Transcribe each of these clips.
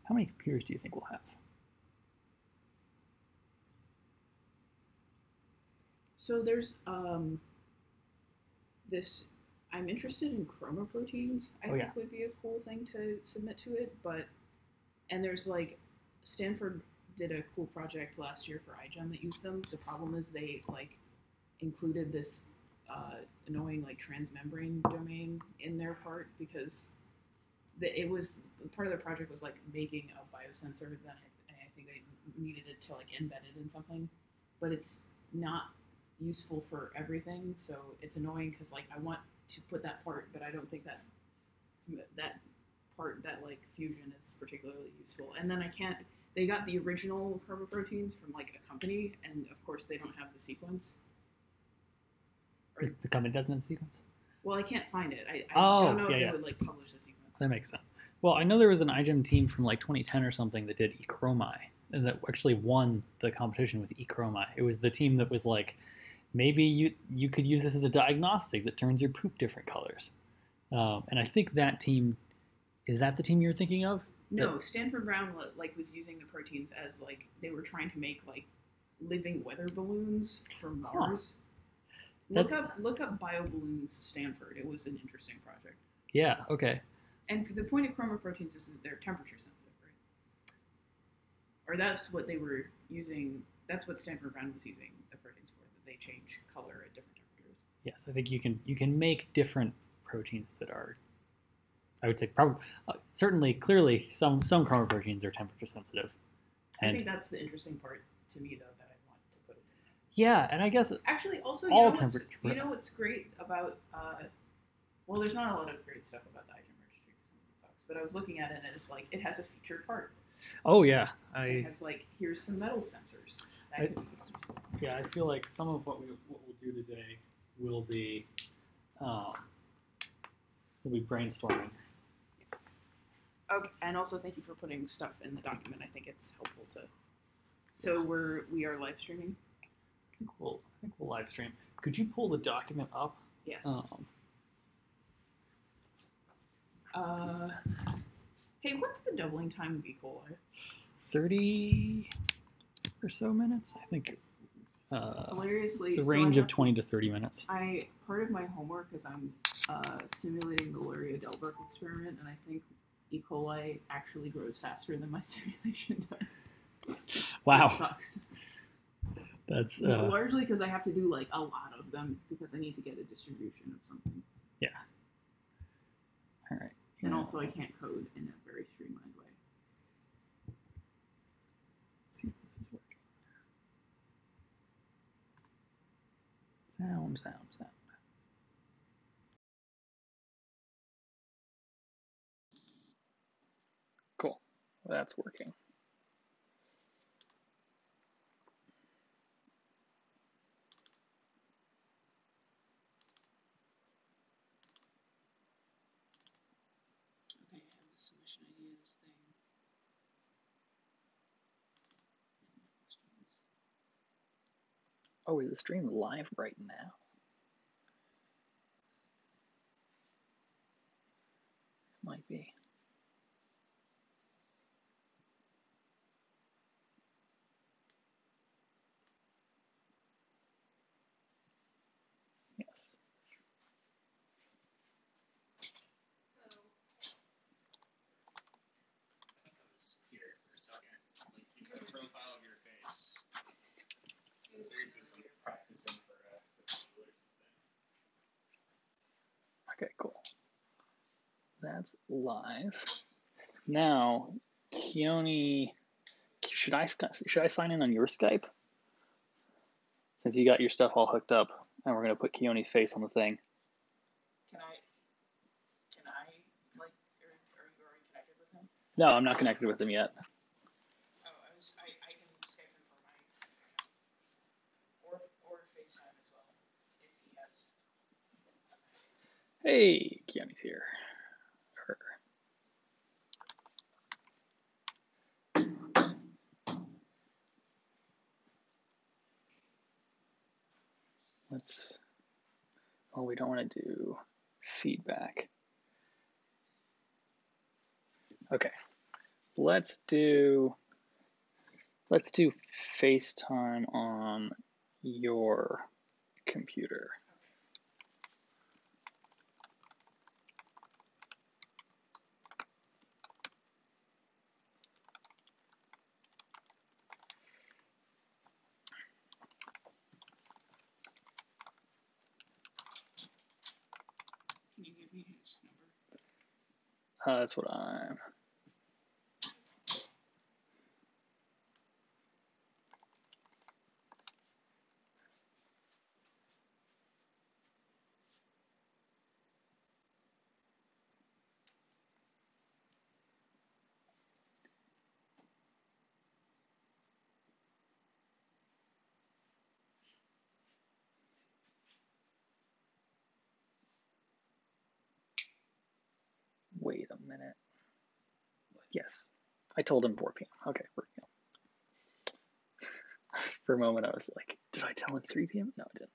How many computers do you think we'll have? So there's this. I'm interested in chromoproteins. I Oh yeah. think would be a cool thing to submit to it, but and there's like Stanford did a cool project last year for iGEM that used them. The problem is they like included this annoying like transmembrane domain in their part because it was part of the project was like making a biosensor that I think they needed it to like embed it in something, but it's not useful for everything. So it's annoying because like I want to put that part, but I don't think that part that like fusion is particularly useful. And then I can't. They got the original chromoproteins from like a company, and of course they don't have the sequence. Or, The company doesn't have a sequence? well, I can't find it. I Oh, don't know yeah, if they yeah. would like publish the sequence. That makes sense. Well, I know there was an iGEM team from like 2010 or something that did eChromi, and that actually won the competition with eChromi. It was the team that was like, maybe you could use this as a diagnostic that turns your poop different colors. And I think that team, is that the team you're thinking of? No, Stanford Brown like was using the proteins as like they were trying to make like living weather balloons for Mars. Look up bioballoons Stanford. It was an interesting project. Yeah. Okay. And the point of chromoproteins is that they're temperature sensitive, right? Or that's what they were using. That's what Stanford Brown was using the proteins for. That they change color at different temperatures. Yes, I think you can make different proteins that are, I would say, probably certainly clearly some chromoproteins are temperature sensitive. And I think that's the interesting part to me, though, that I want to put it in. Yeah, and I guess actually also all temperature. You know what's great about well, there's not a lot of great stuff about the iGEM registry because some of it sucks. But I was looking at it and it's like it has a featured part. Oh yeah, it has like here's some metal sensors. Yeah, I feel like some of what we'll do today will be brainstorming. Okay, and also thank you for putting stuff in the document. I think it's helpful to. So we are live streaming. I think we'll live stream. Could you pull the document up? Yes. Hey, what's the doubling time of E. coli? 30 or so minutes, I think. Hilariously, the range of 20 to 30 minutes. Part of my homework is I'm simulating the Luria-Delbruck experiment, and I think E. coli actually grows faster than my simulation does. Wow. It sucks. That's largely because I have to do like a lot of them because I need to get a distribution of something. Yeah. All right. And also I can't code in a very streamlined way. Let's see if this is working. Sound. Cool. Well, that's working. Okay, I have the submission ID of this thing. Oh, is the stream live right now? Might be. Yes. Here for a second. Like you put a profile of your face. Practicing for school or something. Okay, cool. That's live. Now, Keone, should I sign in on your Skype? Since you got your stuff all hooked up, and we're gonna put Keone's face on the thing. Can I like are you already connected with him? No, I'm not connected with him yet. Oh, I can Skype him for mine. Or FaceTime as well, if he has. Hey, Keone's here. Her. Let's. Oh, we don't want to do feedback. Okay. Let's do FaceTime on your computer. Can you give me his number? That's what I'm. Wait a minute. Yes, I told him 4 p.m. Okay, we're good. For a moment, I was like, did I tell him 3 p.m.? No, I didn't.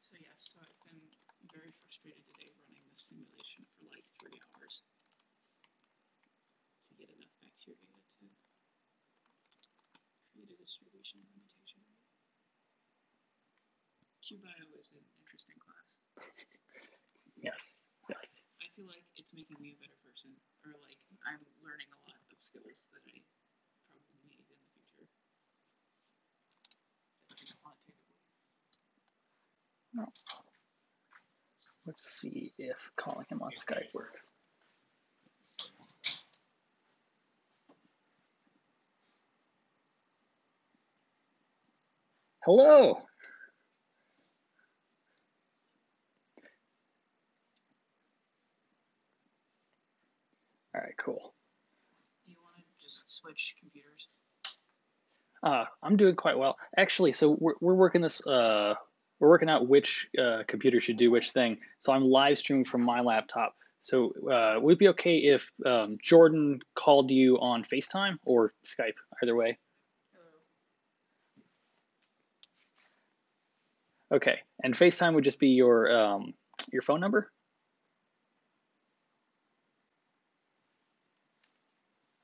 So yes, so I've been very frustrated today running this simulation for like 3 hours to get enough bacteria to create a distribution limitation rate. QBio is an interesting class. Yes, yes. I feel like it's making me a better person, or like I'm learning a lot of skills that I probably need in the future. Quantitatively. No. Let's see if calling him on Skype works. Hello. All right, cool. Do you want to just switch computers? I'm doing quite well, actually. So we're working this. We're working out which computer should do which thing. So I'm live streaming from my laptop. So would it be okay if Jordan called you on FaceTime or Skype? Either way. Hello. Okay, and FaceTime would just be your phone number.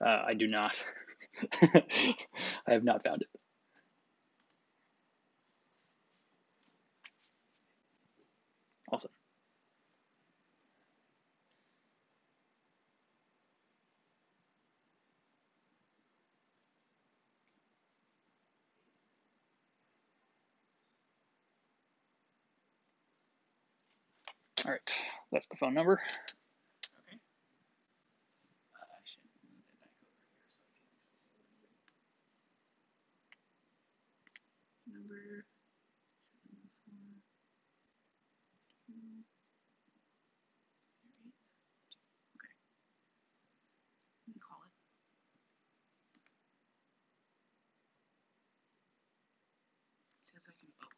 I do not. I have not found it. Awesome. All right, that's the phone number. Okay. I should move it back over here so I can actually see what I'm doing. Number 742. Okay. Let me call it. It says I can vote.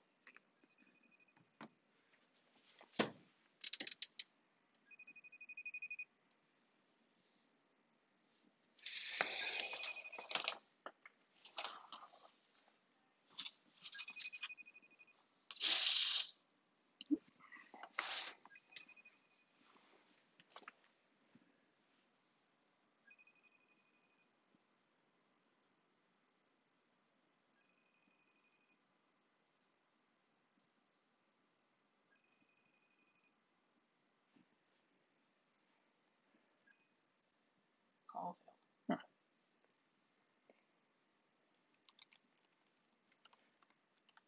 Call failed. Huh.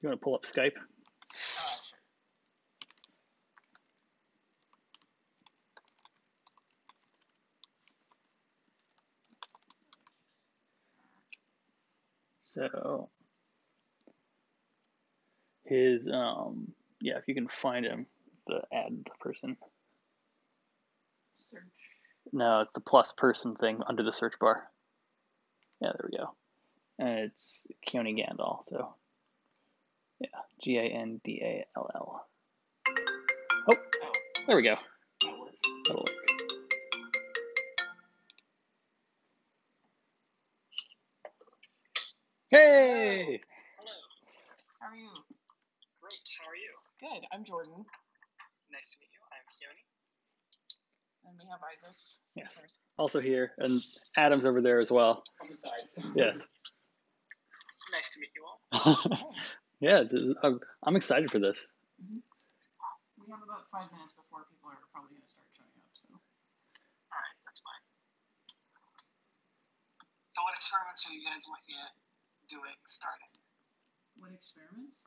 You want to pull up Skype? Sure. So his yeah, if you can find him, add the person. Search. No, it's the plus person thing under the search bar. Yeah, there we go. And it's Keone Gandall, so yeah, Gandall. Oh, there we go. That works. That'll work. Hey! Hello. How are you? Great. How are you? Good. I'm Jordan. Nice to meet you. I'm Keone. And we have Isaac. Yes. Also here, and Adam's over there as well. On the side. Yes. Nice to meet you all. Yeah, I'm excited for this. We have about 5 minutes before people are probably going to start showing up. So. All right, that's fine. So, what experiments are you guys looking at starting? What experiments?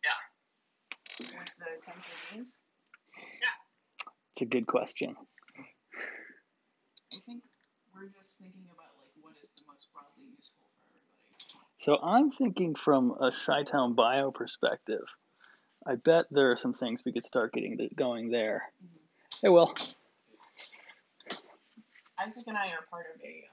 Yeah. With the 10K genes? Yeah. It's a good question. I think we're just thinking about like what is the most broadly useful for everybody. So I'm thinking from a Chi-Town bio perspective. I bet there are some things we could start getting going there. Hey, Will. Isaac and I are part of a.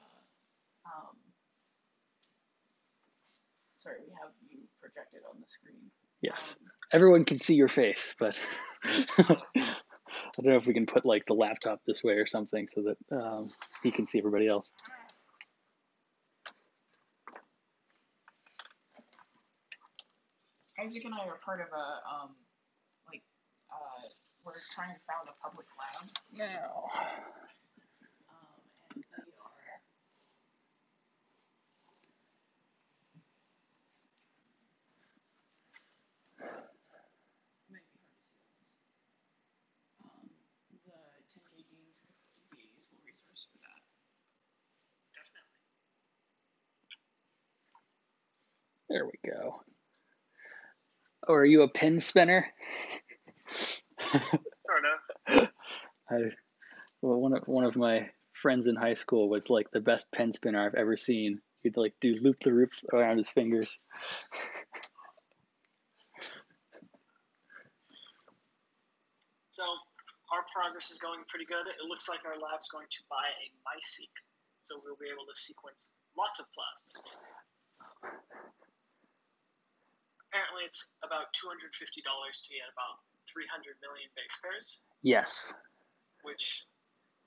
Sorry, we have you projected on the screen. Yes. Everyone can see your face, but I don't know if we can put like the laptop this way or something so that he can see everybody else. Isaac and I are part of a we're trying to found a public lab now. And we are. It might be hard to see this. The 10K genes could be a useful resource for that. Definitely. There we go. Oh, are you a pen spinner? Sort of. Well, one of my friends in high school was like the best pen spinner I've ever seen. He'd like do loop-the-loops around his fingers. So, our progress is going pretty good. It looks like our lab's going to buy a MySeq, so we'll be able to sequence lots of plasmids. Apparently, it's about $250 to get about 300 million base pairs. Yes. Which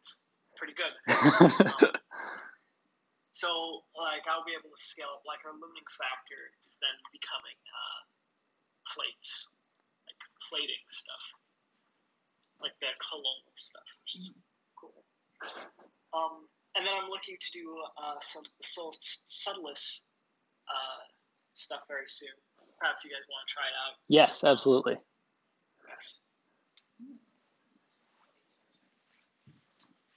is pretty good. So, like, I'll be able to scale up. Like, our limiting factor is then becoming plates, like plating stuff, like the colonal stuff, which is cool. And then I'm looking to do some subtlest stuff very soon. Perhaps you guys want to try it out. Yes, absolutely. Yes.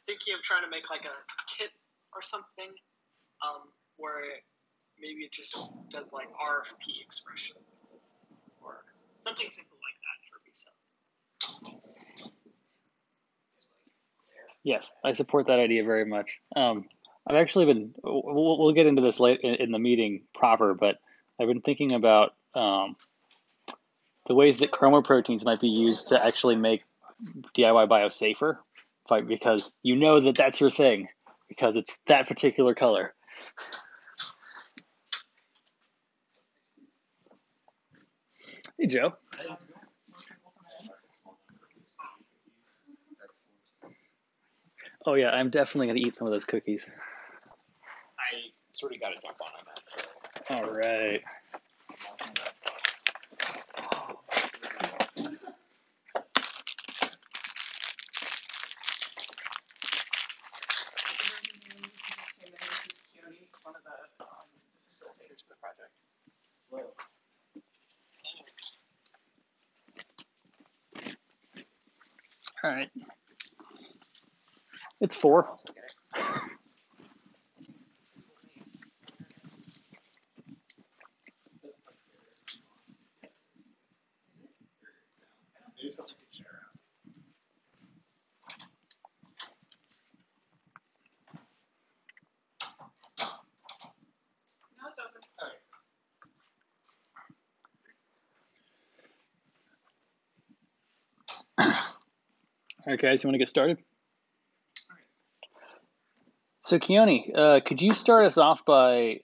Thinking of trying to make like a kit or something, where maybe it just does like RFP expression or something simple like that for resale. Yes, I support that idea very much. I've actually been. We'll get into this late in the meeting proper, but I've been thinking about the ways that chromoproteins might be used to actually make DIY bio safer, because you know that that's your thing, because it's that particular color. Hey, Joe. Oh yeah, I'm definitely gonna eat some of those cookies. I sort of got a jump on that. All right. This is Keone. He's one of the facilitators for the project. Whoa. All right. It's 4. All right, guys, you want to get started? So, Keone, could you start us off by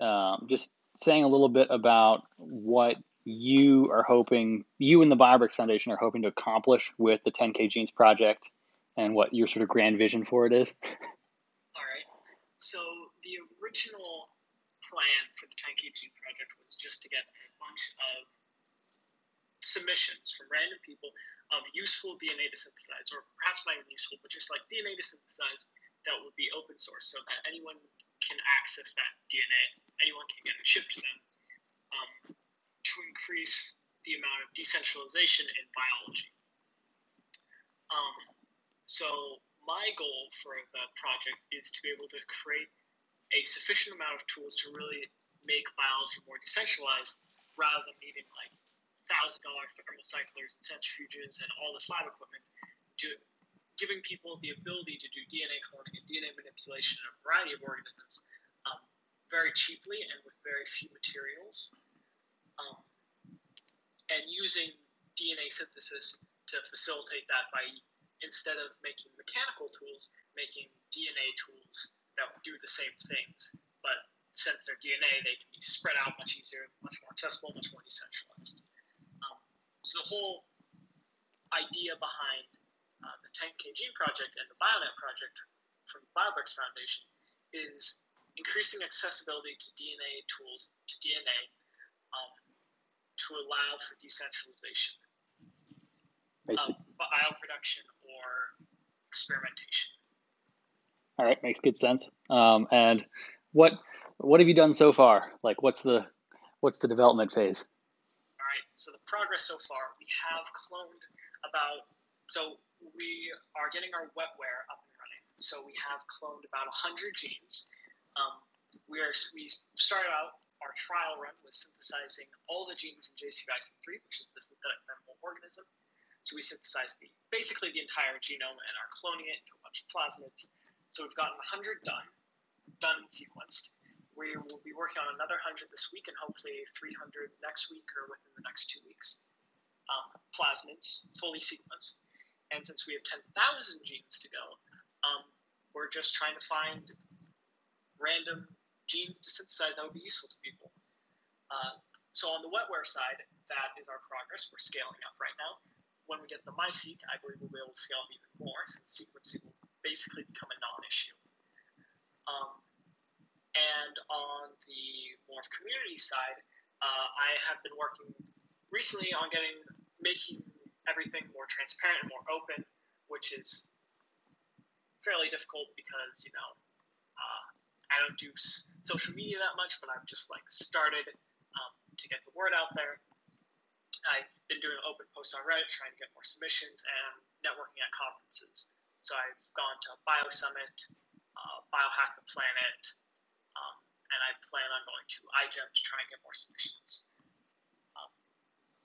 just saying a little bit about what you are hoping, you and the BioBricks Foundation are hoping to accomplish with the 10K Genes project, and what your sort of grand vision for it is? All right. So the original plan for the 10K Gene Project was just to get a bunch of submissions from random people of useful DNA to synthesize, or perhaps not even useful, but just like DNA to synthesize that would be open source so that anyone can access that DNA, anyone can get it shipped to them, to increase the amount of decentralization in biology. So my goal for the project is to be able to create a sufficient amount of tools to really make biology more decentralized, rather than needing like $1,000 thermocyclers and centrifuges and all this lab equipment, to giving people the ability to do DNA cloning and DNA manipulation in a variety of organisms very cheaply and with very few materials, and using DNA synthesis to facilitate that by, instead of making mechanical tools, making DNA tools that do the same things, but since they're DNA, they can be spread out much easier, much more accessible, much more decentralized. So the whole idea behind the 10K Gene Project and the BioNet project from the BioBricks Foundation is increasing accessibility to DNA tools, to DNA, to allow for decentralization of bioproduction or experimentation. All right, makes good sense. And what have you done so far? Like, what's the development phase? All right, so the progress so far, we have cloned so we are getting our wetware up and running. So we have cloned about 100 genes. We started out, our trial run was synthesizing all the genes in JCBIC3, which is the synthetic thermal organism. So we synthesized basically the entire genome and are cloning it into a bunch of plasmids. So we've gotten 100 done and sequenced. We will be working on another 100 this week and hopefully 300 next week or within the next 2 weeks. Plasmids, fully sequenced. And since we have 10,000 genes to go, we're just trying to find random genes to synthesize that would be useful to people. So on the wetware side, that is our progress. We're scaling up right now. When we get the MySeq, I believe we'll be able to scale up even more, since sequencing will basically become a non-issue. And on the more community side, I have been working recently on making everything more transparent and more open, which is fairly difficult because, I don't do social media that much, but I've just started to get the word out there. I've been doing open posts on Reddit, trying to get more submissions and networking at conferences. So I've gone to BioSummit, Biohack the Planet, and I plan on going to iGEM to try and get more submissions.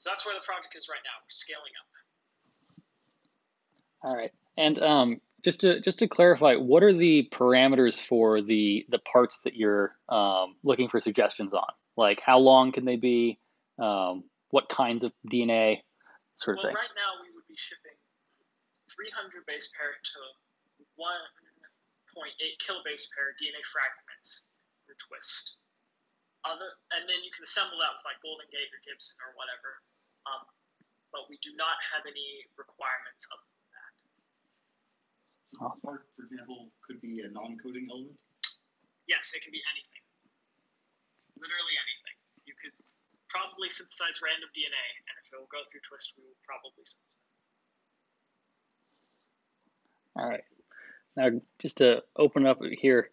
So that's where the project is right now. We're scaling up. All right, and just to clarify, what are the parameters for the parts that you're looking for suggestions on? Like, how long can they be? What kinds of DNA, sort of thing? Right now we would be shipping 300 base pair to 1.8 kilobase pair DNA fragments through Twist. And then you can assemble that with Golden Gate or Gibson or whatever. But we do not have any requirements other than that. Awesome. Part, for example, could be a non-coding element? Yes, it can be anything. Literally anything. You could probably synthesize random DNA, and if it will go through Twist, we will probably synthesize it. All right. Now, just to open up here,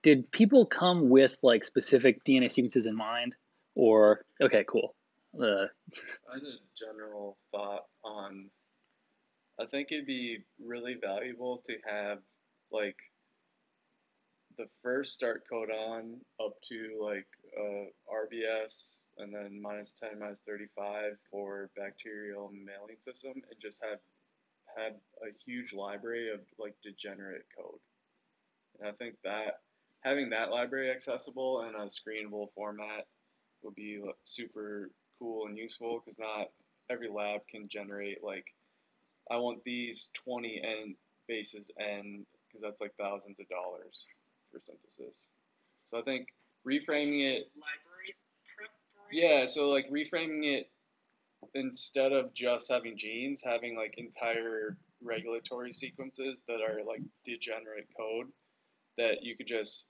did people come with specific DNA sequences in mind, or okay, cool. I had a general thought on. I think it'd be really valuable to have the first start codon up to RBS and then -10, -35 for bacterial mailing system, and just have a huge library of degenerate code. And I think that having that library accessible in a screenable format would be super cool and useful, because not every lab can generate I want these 20 N bases N, because that's thousands of dollars for synthesis. So I think reframing it, library prep. Yeah, so reframing it, instead of just having genes, having entire regulatory sequences that are degenerate code that you could just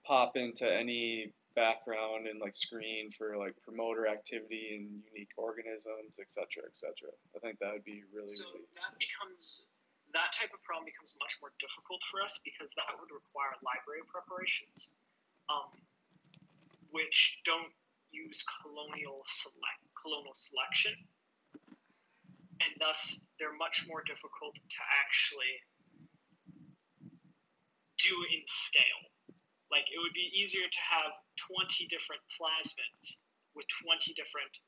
pop into any background and like screen for like promoter activity and unique organisms, etc., etc. I think that would be really, So really that type of problem becomes much more difficult for us because that would require library preparations, which don't use colonial selection, and thus they're much more difficult to actually do in scale. Like, it would be easier to have 20 different plasmids with 20 different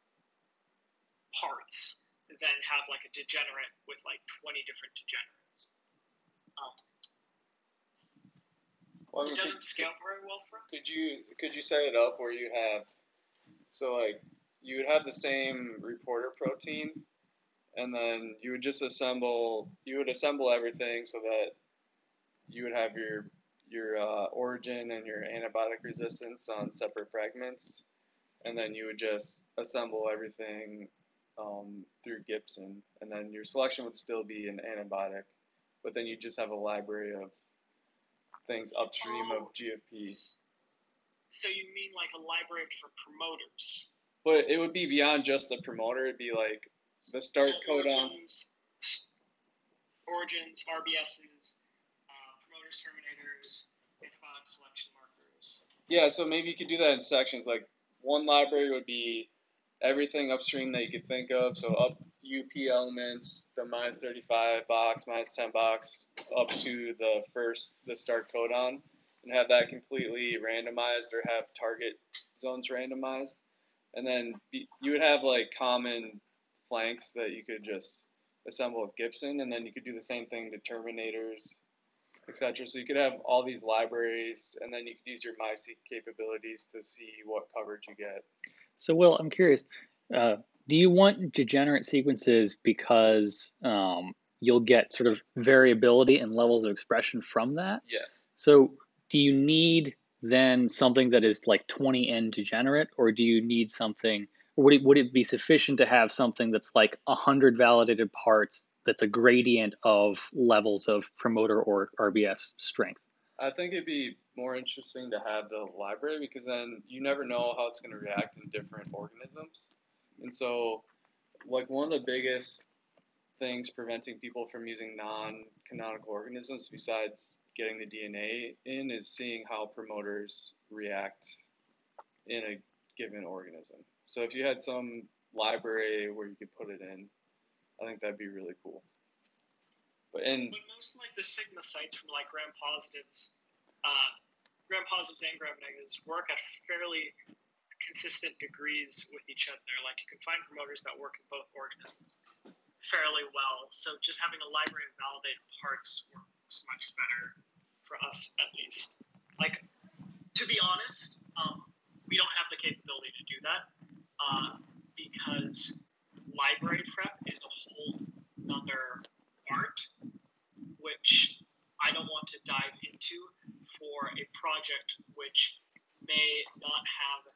parts than have like a degenerate with like 20 different degenerates. Well, I mean, it doesn't scale very well for us. Could you set it up where you have, so like you would have the same reporter protein, and then you would just assemble everything so that you would have your origin and your antibiotic resistance on separate fragments, and then you would just assemble everything through Gibson, and then your selection would still be an antibiotic, but then you just have a library of things upstream of GFP. So you mean like a library of different promoters? But it would be beyond just the promoter. It'd be like the start codon. Origins, RBSs, promoters, terminators, antibiotic selection markers. Yeah, so maybe you could do that in sections. Like one library would be everything upstream that you could think of. So up UP elements, the -35 box, -10 box, up to the start codon, and have that completely randomized or have target zones randomized. And then you would have like common flanks that you could just assemble with Gibson, and then you could do the same thing to terminators, etc. So you could have all these libraries, and then you could use your MySeq capabilities to see what coverage you get. So, Will, I'm curious, do you want degenerate sequences because you'll get sort of variability and levels of expression from that? Yeah. So do you need then something that is like 20N degenerate, or do you need something, or would it be sufficient to have something that's like 100 validated parts that's a gradient of levels of promoter or RBS strength? I think it'd be more interesting to have the library, because then you never know how it's going to react in different organisms. And so, like, one of the biggest things preventing people from using non-canonical organisms, besides getting the DNA in, is seeing how promoters react in a given organism. So if you had some library where you could put it in, I think that'd be really cool. But most like the sigma sites from like gram-positives and gram-negatives work at fairly consistent degrees with each other. Like, you can find promoters that work in both organisms fairly well. So just having a library of validated parts works much better for us, at least. Like, to be honest, we don't have the capability to do that because library prep is a whole other art, which I don't want to dive into for a project which may not have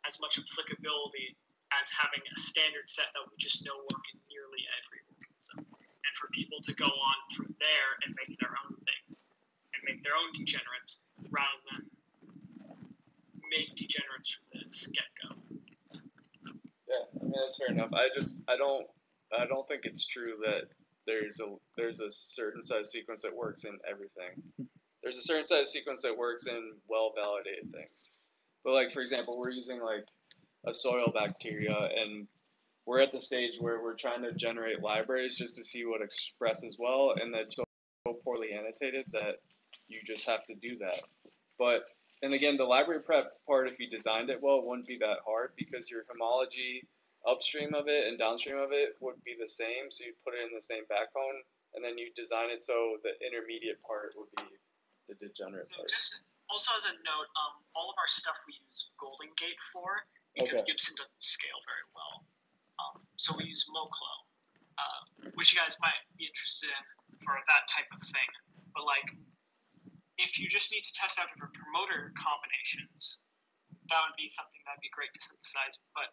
as much applicability as having a standard set that we just know work in nearly every organism. And for people to go on from there and make their own thing and make their own degenerates rather than make degenerates from the get-go. Yeah, I mean, that's fair enough. I don't think it's true that there's a certain size sequence that works in everything. There's a certain size sequence that works in well-validated things. But like, for example, we're using like a soil bacteria, and we're at the stage where we're trying to generate libraries just to see what expresses well, and that's so poorly annotated that you just have to do that. But, and again, the library prep part, if you designed it well, it wouldn't be that hard, because your homology upstream of it and downstream of it would be the same, so you put it in the same backbone, and then you design it so the intermediate part would be the degenerate part. Just also as a note, all of our stuff we use Golden Gate for, because Gibson doesn't scale very well. So we use Moclo, which you guys might be interested in for that type of thing. But like, if you just need to test out different promoter combinations, that would be something that'd be great to synthesize. But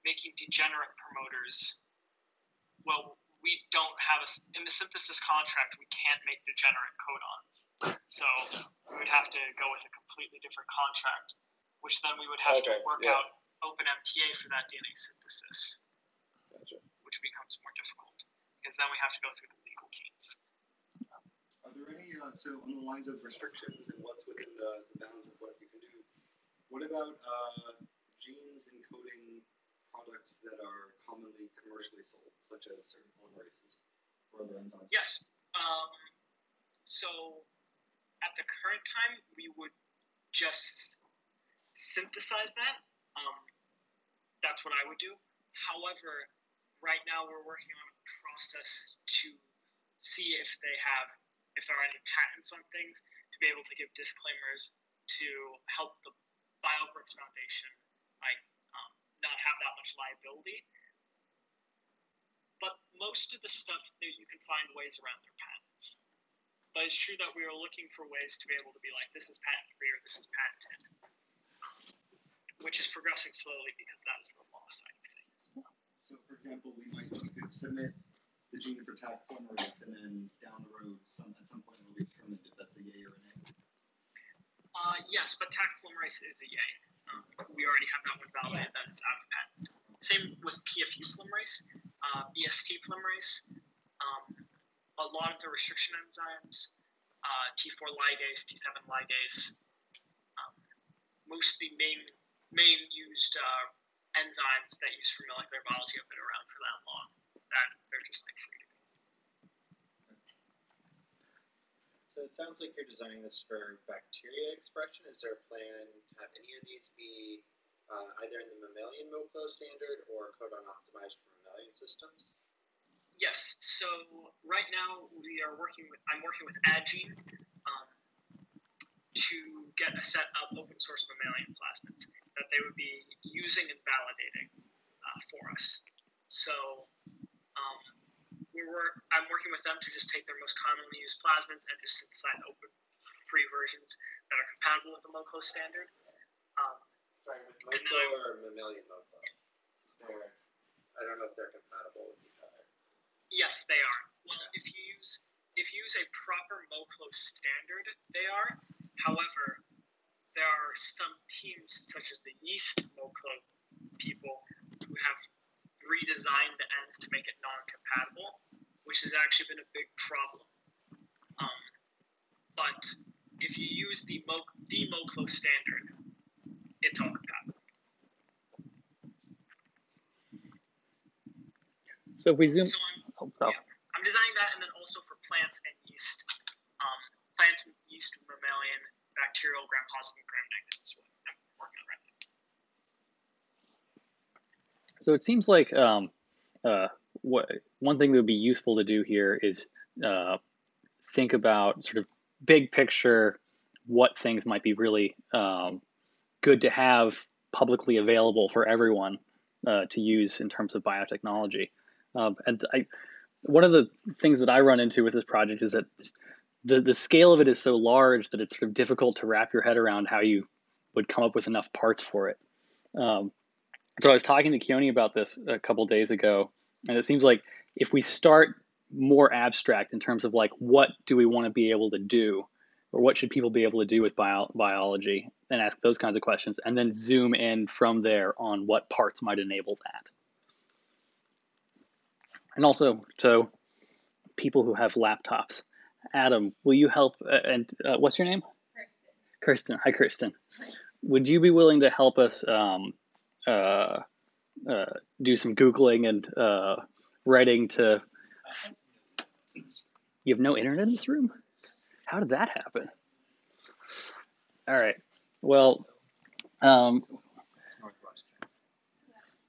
making degenerate promoters, well, we don't have in the synthesis contract, we can't make degenerate codons. So we would have to go with a completely different contract which then we would have to Okay, work yeah. out OpenMTA for that DNA synthesis, Gotcha. which becomes more difficult because then we have to go through the legal gates. Are there any, so on the lines of restrictions and what's within the bounds of what you can do, what about genes encoding products that are commonly commercially sold, such as certain polymerases or other enzymes? Yes. So at the current time, we would just synthesize that. That's what I would do. However, right now we're working on a process to see if there are any patents on things, to be able to give disclaimers to help the BioBricks Foundation not have that much liability. But most of the stuff that you can find ways around their patents. But it's true that we are looking for ways to be able to be like, this is patent free or this is patented, which is progressing slowly because that is the law side of things. So, for example, you could submit the gene for Taq polymerase, and then down the road, at some point, it will be determined if that's a yay or a nay. Yes, but Taq polymerase is a yay. We already have that one validated. That is out of patent. Same with PFU polymerase, BST polymerase. A lot of the restriction enzymes, T4 ligase, T7 ligase, most of the main used enzymes that use for molecular biology have been around for that long. That they're just like free to go. So it sounds like you're designing this for bacteria expression. Is there a plan to have any of these be either in the mammalian MoClo standard or codon optimized for mammalian systems? Yes. So right now I'm working with Adgene to get a set of open source mammalian plasmids that they would be using and validating for us. So I'm working with them to just take their most commonly used plasmids and just synthesize open free versions that are compatible with the MoClo standard. Sorry, with MoClo or mammalian MoClo? I don't know if they're compatible with each other. Yes, they are. Well, if you use a proper MoClo standard, they are. However, there are some teams, such as the yeast MoClo people, who have redesigned the ends to make it non-compatible, which has actually been a big problem. But if you use the MoClo standard, it's all compatible. So if we zoom, I'm designing that, and then also for plants and yeast, mammalian, bacterial, gram-positive, gram-negative. That's what I'm working on right now. so it seems like one thing that would be useful to do here is think about sort of big picture what things might be really good to have publicly available for everyone to use in terms of biotechnology. One of the things that I run into with this project is that the scale of it is so large that it's sort of difficult to wrap your head around how you would come up with enough parts for it. So I was talking to Keone about this a couple days ago, and it seems like if we start more abstract in terms of like what do we want to be able to do, or what should people be able to do with biology, and ask those kinds of questions, and then zoom in from there on what parts might enable that. And also, so people who have laptops. Adam, will you help? And what's your name? Kirsten. Kirsten. Hi, Kirsten. Hi. Would you be willing to help us do some Googling and writing to... You have no internet in this room? How did that happen? All right. Well, It's Northwestern. Yes.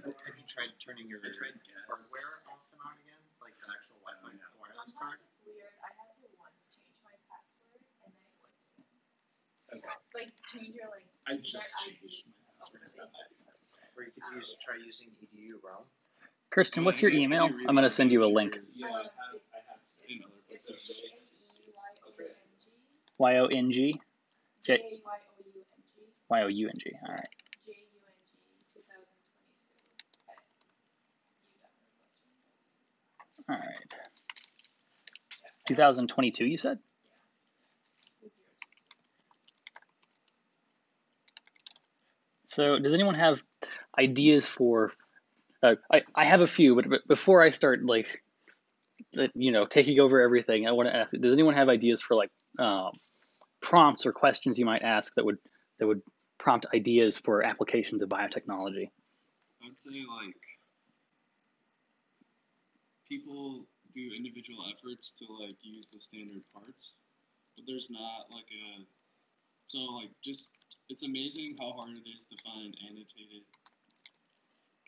Have you tried turning your hardware off and on again? Like the actual Wi-Fi wireless part? Sometimes it's weird. I had to once change my password and then it worked again. Okay. Like change your I just net changed ID. my password. Or you could try using EDU Realm. Kirsten, what's your email? I'm going to send you a link. Yeah, I have It's JAEYOUNG. YONG? JAYOUNG. YOUNG. All right. JUNG 2022 at UW Northwestern. All right. 2022, you said? So does anyone have ideas for? I have a few, but before I start taking over everything, I want to ask: does anyone have ideas for prompts or questions you might ask that would prompt ideas for applications of biotechnology? I'd say like people do individual efforts to like use the standard parts, but there's not like just it's amazing how hard it is to find annotated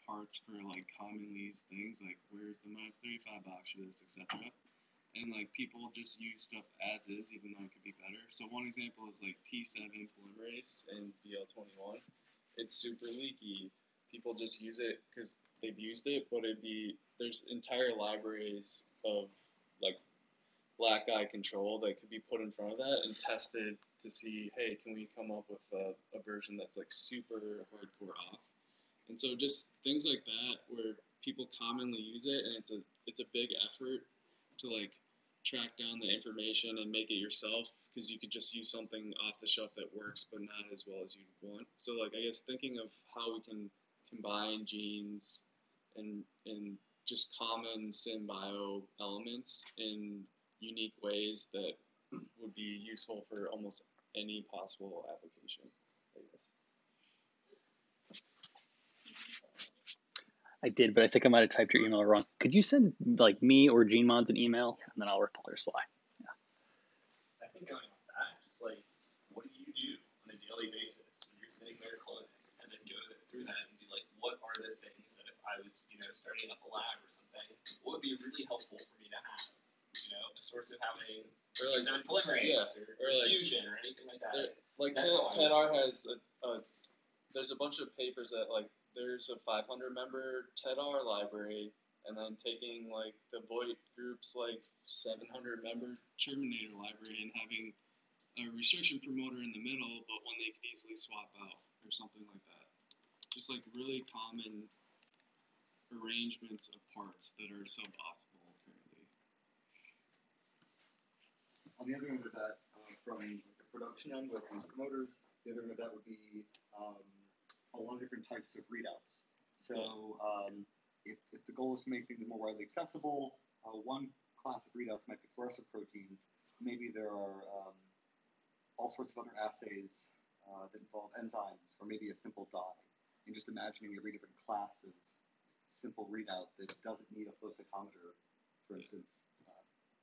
parts for like commonly used things, like where's the -35 box for this, etc. And like people just use stuff as is, even though it could be better. So one example is like T7 polymerase and BL21. It's super leaky. People just use it because they've used it, but there's entire libraries of like black eye control that could be put in front of that and tested to see, hey, can we come up with a version that's like super hardcore off? And so just things like that where people commonly use it, and it's a big effort to like track down the information and make it yourself, because you could just use something off the shelf that works but not as well as you'd want. So like I guess thinking of how we can combine genes and just common SynBio elements in unique ways that would be useful for almost any possible application, I guess. I did, but I think I might have typed your email wrong. Could you send like me or GeneMods an email, and then I'll reply. Yeah. I think going with that, just like, what do you do on a daily basis when you're sitting there coding, and then go through that and be like, what are the things that if I was, starting up a lab or something, what would be really helpful for me to have? A source of having T7 polymerase or like fusion or anything like that. Like TEDR has there's a bunch of papers that like there's a 500 member TEDR library, and then taking like the Voight group's like 700 member Terminator library and having a restriction promoter in the middle, but one they could easily swap out or something like that. Just like really common arrangements of parts that are suboptimal currently. On the other end of that, from the production end with these promoters, the other end of that would be a lot of different types of readouts. So if the goal is to make things more widely accessible, one class of readouts might be fluorescent proteins. Maybe there are all sorts of other assays that involve enzymes, or maybe a simple dye. And just imagining every different class of simple readout that doesn't need a flow cytometer, for instance,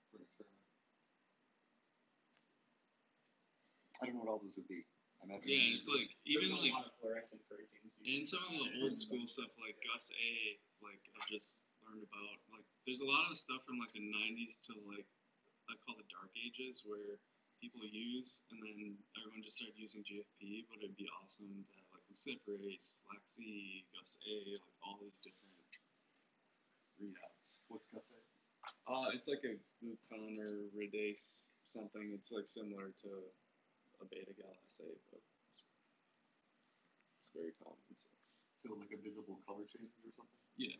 for an experiment. I don't know what all those would be. Yeah, it's like even there's like a lot of fluorescent proteins. and some of the old school stuff like Gus A, like I've just learned about. Like there's a lot of stuff from like the 90s to like I call the dark ages where people use, and then everyone just started using GFP. But it'd be awesome to have like luciferase, LAC-Z, Gus A, like all these different readouts. What's Gus A? It's like a glucan or ridase something. It's like similar to a beta-gal assay, but it's very common. So like a visible color change or something? Yeah.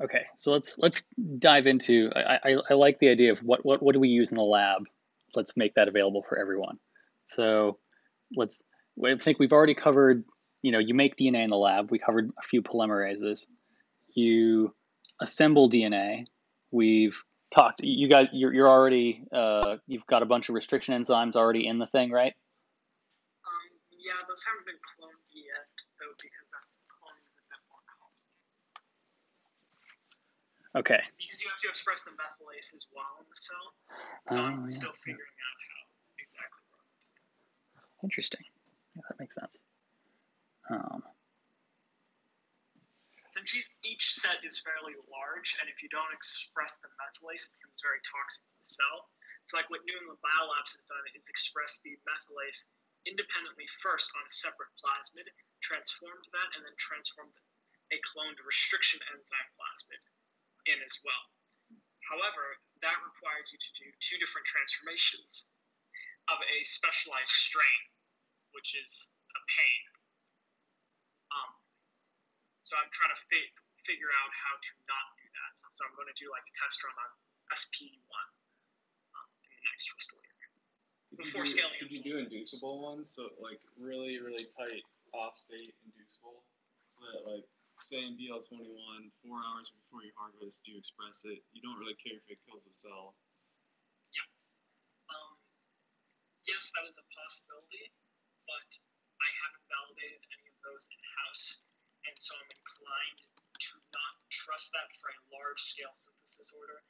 Okay, so let's dive into. I like the idea of what do we use in the lab. Let's make that available for everyone. So I think we've already covered. You make DNA in the lab. We covered a few polymerases. You assemble DNA. We've talked. You're already. You've got a bunch of restriction enzymes already in the thing, right? Yeah, those haven't been cloned yet, though, because that cloning is a bit more complicated. Okay. Because you have to express the methylase as well in the cell, so I'm still figuring out how exactly we're going to do that. Interesting. Yeah, that makes sense. Since each set is fairly large, and if you don't express the methylase, it becomes very toxic to the cell. So like what New England Biolabs has done is express the methylase independently first on a separate plasmid, transformed that, and then transformed a cloned restriction enzyme plasmid in as well. However, that requires you to do two different transformations of a specialized strain, which is a pain. So I'm trying to figure out how to not do that. So I'm going to do like a test run on SP1 in the next restore. before scaling Could it you do inducible ones? So like really, really tight off-state inducible, so that like say in BL21, 4 hours before you harvest, you express it. You don't really care if it kills the cell. Yeah. Yes, that is a possibility, but I haven't validated any of those in-house, and so I'm inclined to not trust that for a large-scale synthesis order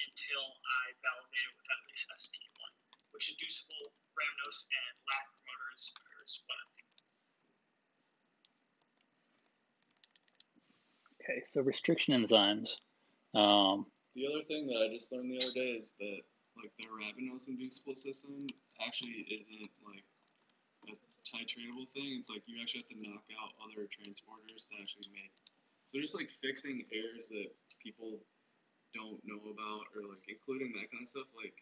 until I validate it with at least SP1, which inducible Ramnos and lab promoters is what I'm thinking. Okay, so restriction enzymes. The other thing that I just learned the other day is that like the Ravenous inducible system actually isn't like a titratable thing. It's like you actually have to knock out other transporters to actually make. So just like fixing errors that people don't know about, or like including that kind of stuff. Like,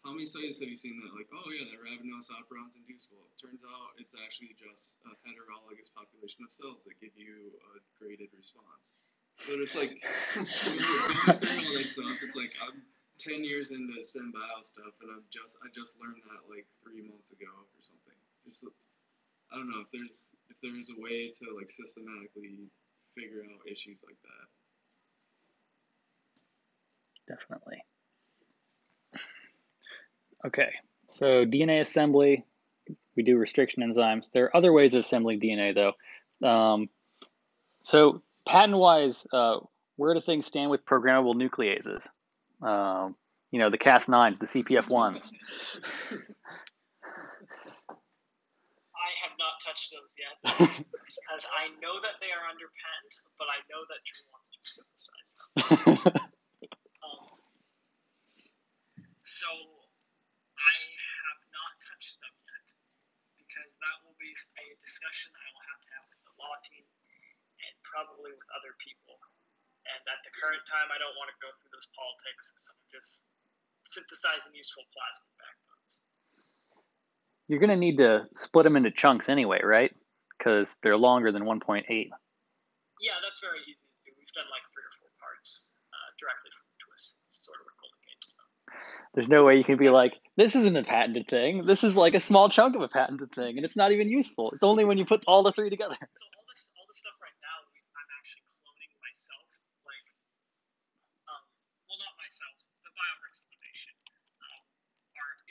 how many studies have you seen that like, oh yeah, that Ravenous operon's inducible? It turns out it's actually just a heterologous population of cells that give you a graded response. So it's like going through all this stuff. It's like I'm 10 years into SynBio stuff, and I just learned that like 3 months ago or something. Just I don't know if there's a way to like systematically figure out issues like that. Definitely. Okay, so DNA assembly, we do restriction enzymes. There are other ways of assembling DNA though. So patent-wise, where do things stand with programmable nucleases? You know, the Cas9s, the CPF1s. I have not touched those yet because I know that they are under patent, but I know that Drew wants to synthesize them. So I have not touched them yet because that will be a discussion I will have to have with the law team and probably with other people. And at the current time, I don't want to go through those politics, so I'm just synthesizing useful plasmid backbones. You're going to need to split them into chunks anyway, right? Because they're longer than 1.8. Yeah, that's very easy to do. We've done like 3 or 4 parts directly from the twist. It's sort of a Golden Gate stuff. There's no way you can be like, this isn't a patented thing. This is like a small chunk of a patented thing, and it's not even useful. It's only when you put all the 3 together. So all this stuff right now, I'm actually cloning myself. Like, well, not myself. The BioBricks Foundation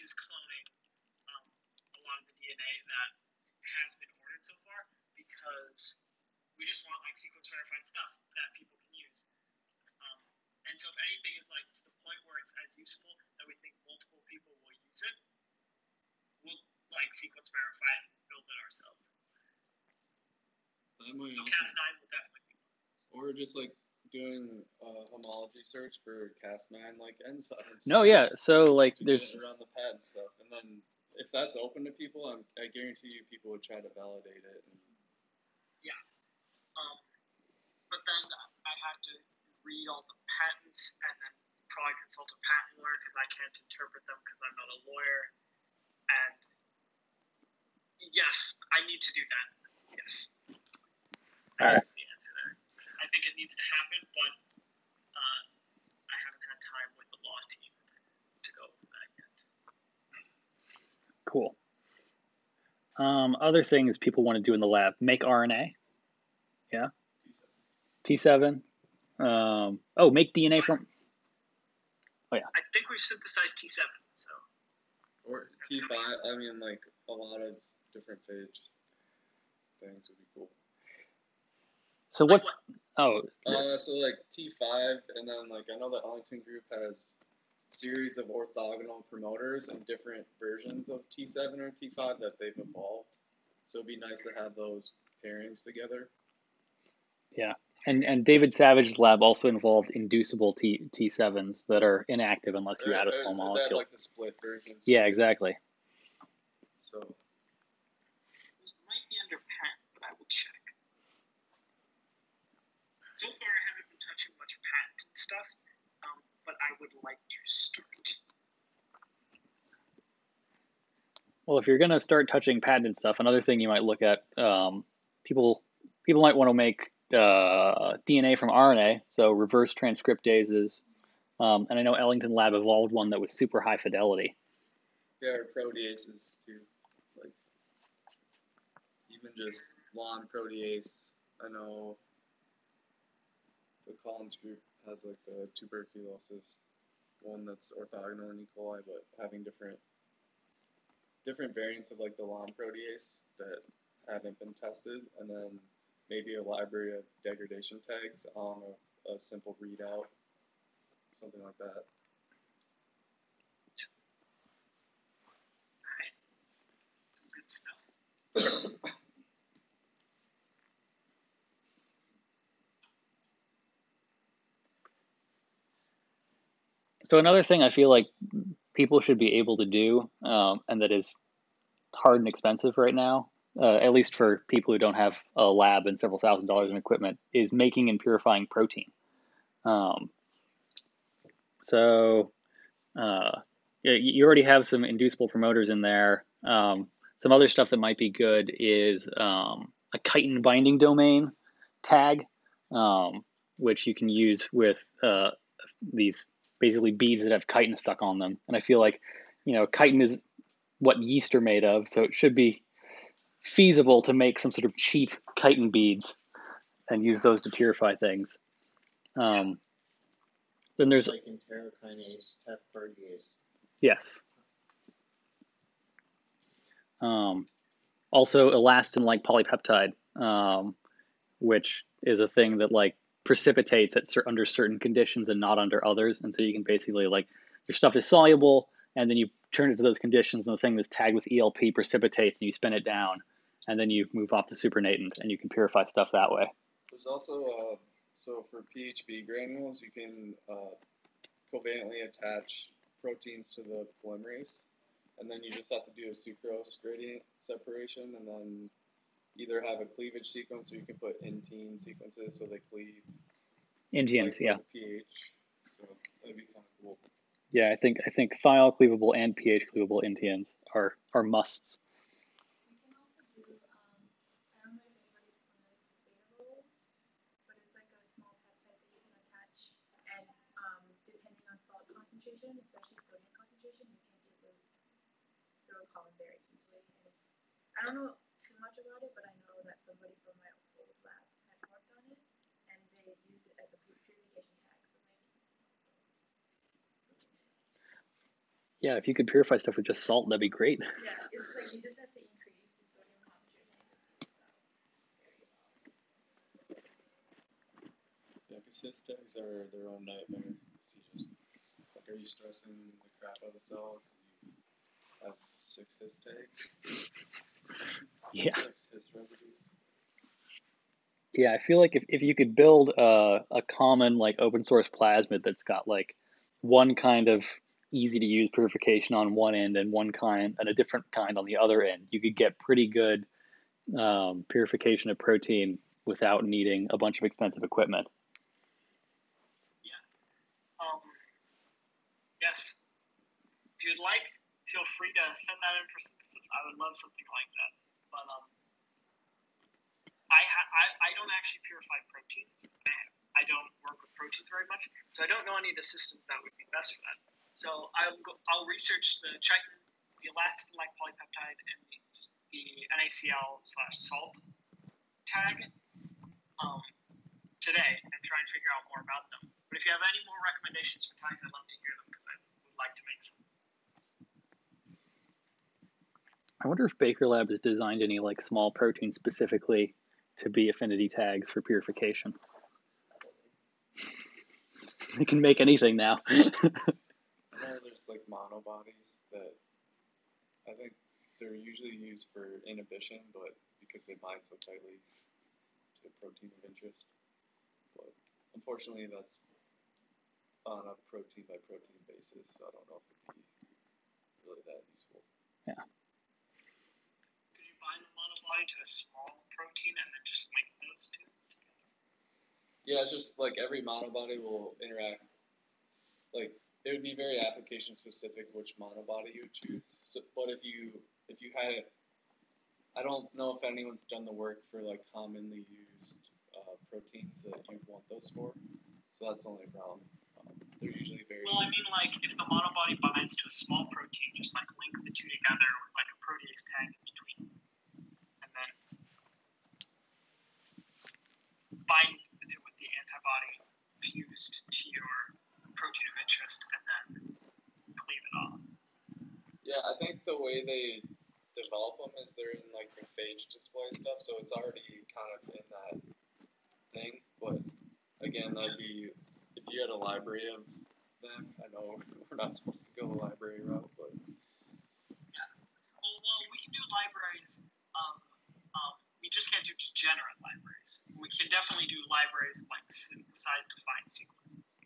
is cloning a lot of the DNA that has been ordered so far because we just want like sequence verified stuff that people can use. And so if anything is like to the point where it's as useful that we think multiple people will use it, we'll like sequence verify it and build it ourselves. That might So also, Cas9 will definitely be one of those. or just like doing a homology search for Cas9 like enzymes. No, yeah. So like there's around the patent stuff, and then if that's open to people, I guarantee you people would try to validate it. Yeah. But then I have to read all the patents and then probably consult a patent lawyer because I can't interpret them because I'm not a lawyer. And yes, I need to do that. Yes. all right. That's the answer there. I think it needs to happen, but I haven't had time with the law team to go over that yet. Cool. Other things people want to do in the lab, make RNA. Yeah. T7. Make DNA from. Oh yeah. I think we've synthesized T7, so. Or T5. I mean, like a lot of different phage things would be cool. So what's so like T5, and then like I know the Ellington group has series of orthogonal promoters and different versions of T7 or T5 that they've evolved. So it'd be nice to have those pairings together. Yeah. And David Savage's lab also involved inducible T7s that are inactive unless you add a small molecule. They have like the split versions. Yeah, exactly. So Those might be under patent, but I will check. So far, I haven't been touching much patent stuff, but I would like to start. Well, if you're going to start touching patented stuff, another thing you might look at, people might want to make DNA from RNA, so reverse transcriptases. And I know Ellington Lab evolved one that was super high fidelity. There are proteases too, like even just lawn protease. I know the Collins group has like the tuberculosis one that's orthogonal in E. coli, but having different variants of like the lawn protease that haven't been tested, and then maybe a library of degradation tags on a simple readout, something like that. Good stuff. So another thing I feel like people should be able to do, and that is hard and expensive right now, at least for people who don't have a lab and several $1,000s in equipment, is making and purifying protein. So you already have some inducible promoters in there. Some other stuff that might be good is a chitin binding domain tag, which you can use with these basically beads that have chitin stuck on them. And I feel like, chitin is what yeast are made of, so it should be feasible to make some sort of cheap chitin beads and use those to purify things. Then there's like enterokinase, TEF protease. Yes. Also elastin-like polypeptide, which is a thing that like precipitates under certain conditions and not under others. And so you can basically like your stuff is soluble and then you turn it to those conditions and the thing that's tagged with ELP precipitates and you spin it down and then you move off to supernatant and you can purify stuff that way. There's also, so for PHB granules, you can covalently attach proteins to the polymerase, and then you just have to do a sucrose gradient separation, and then either have a cleavage sequence or you can put intene sequences so they cleave. Indians, yeah. pH, so that'd be kind of cool. Yeah, I think thiol cleavable and pH cleavable indians are musts. We can also do, I don't know if anybody's familiar with beta rolls, but it's like a small peptide that you can attach, and depending on salt concentration, especially sodium concentration, you can get through a column very easily. And I don't know too much about it, but I know that somebody from my old lab has worked on it, and they use it as a purification tag. So maybe Yeah, if you could purify stuff with just salt, that'd be great. yeah, it's like you just have to increase the sodium concentration and it just spits out very well. Yeah, because his tags are their own nightmare. So you just, like, are you stressing the crap out of the cell? You have 6 his tags. Yeah. 6 his residues. Yeah, I feel like if you could build a common like open source plasmid that's got like one kind of easy to use purification on one end and one kind and a different kind on the other end, you could get pretty good purification of protein without needing a bunch of expensive equipment. Yeah. Yes. If you'd like, feel free to send that in for synthesis. I would love something like that. But I don't actually purify proteins. I don't work with proteins very much, so I don't know any of the systems that would be best for that. So I'll research the chitin, the elastin-like polypeptide, and the NaCl/salt tag today and try and figure out more about them. But if you have any more recommendations for tags, I'd love to hear them because I would like to make some. I wonder if Baker Lab has designed any like small proteins specifically to be affinity tags for purification. They can make anything now. I know there's like monobodies that I think they're usually used for inhibition, but because they bind so tightly to a protein of interest. But unfortunately, that's on a protein by protein basis, so I don't know if it'd be really that useful. Yeah. Could you bind a monobody to a small protein and then just link those two together? Yeah, it's just like every monobody will interact. Like it would be very application specific which monobody you would choose. So, but if you had it, I don't know if anyone's done the work for like commonly used proteins that you'd want those for. So that's the only problem. they're usually very. Well, I mean, like, if the monobody binds to a small protein, just like link the two together with like a protease tag in between, and then bind it with the antibody fused to your protein of interest, and then cleave it off. Yeah, I think the way they develop them is they're in like the phage display stuff, so it's already kind of in that thing. But again, that'd be if you had a library of them. I know we're not supposed to go the library route, but yeah. Well, we can do libraries. We just can't do degenerate libraries. We can definitely do libraries of like synthesized defined sequences.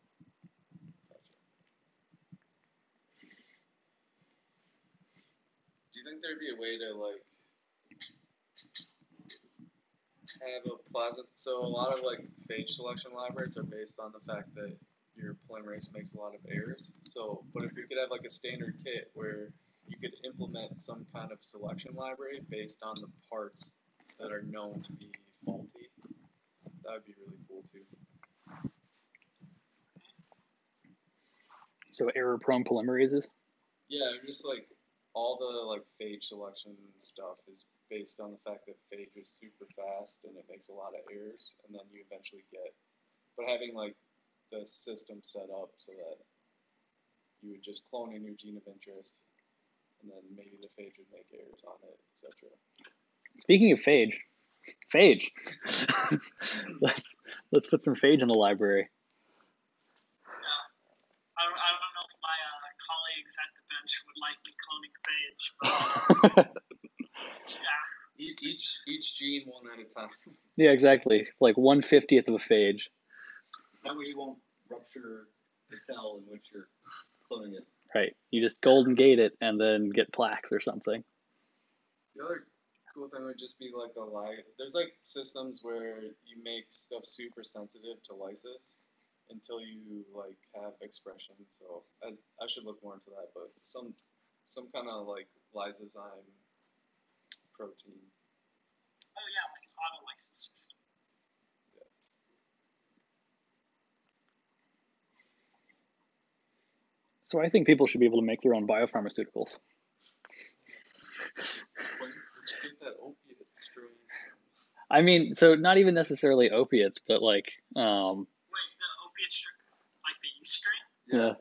do you think there'd be a way to like have a plasma? So a lot of like phage selection libraries are based on the fact that your polymerase makes a lot of errors. So, but if you could have like a standard kit where you could implement some kind of selection library based on the parts that are known to be faulty, that would be really cool too. So error-prone polymerases? Yeah, just like all the like phage selection stuff is based on the fact that phage is super fast and it makes a lot of errors, and then you eventually get. But having like the system set up so that you would just clone in your gene of interest, and then maybe the phage would make errors on it, etc. Speaking of phage, let's put some phage in the library. I don't know if my colleagues at the bench would like me cloning phage, but yeah. Each gene one at a time. Yeah, exactly. Like 1/50th of a phage. That way you won't rupture the cell in which you're cloning it. Right. You just golden gate it and then get plaques or something. The other cool thing would just be like there's like systems where you make stuff super sensitive to lysis until you like have expression. So I should look more into that, but some kind of like lysozyme protein. Oh yeah, like an autolysis system. Yeah. So I think people should be able to make their own biopharmaceuticals. Let's get that opiate strain. I mean, so not even necessarily opiates, but like Wait, the opiate strain, like the yeast strain? Yeah.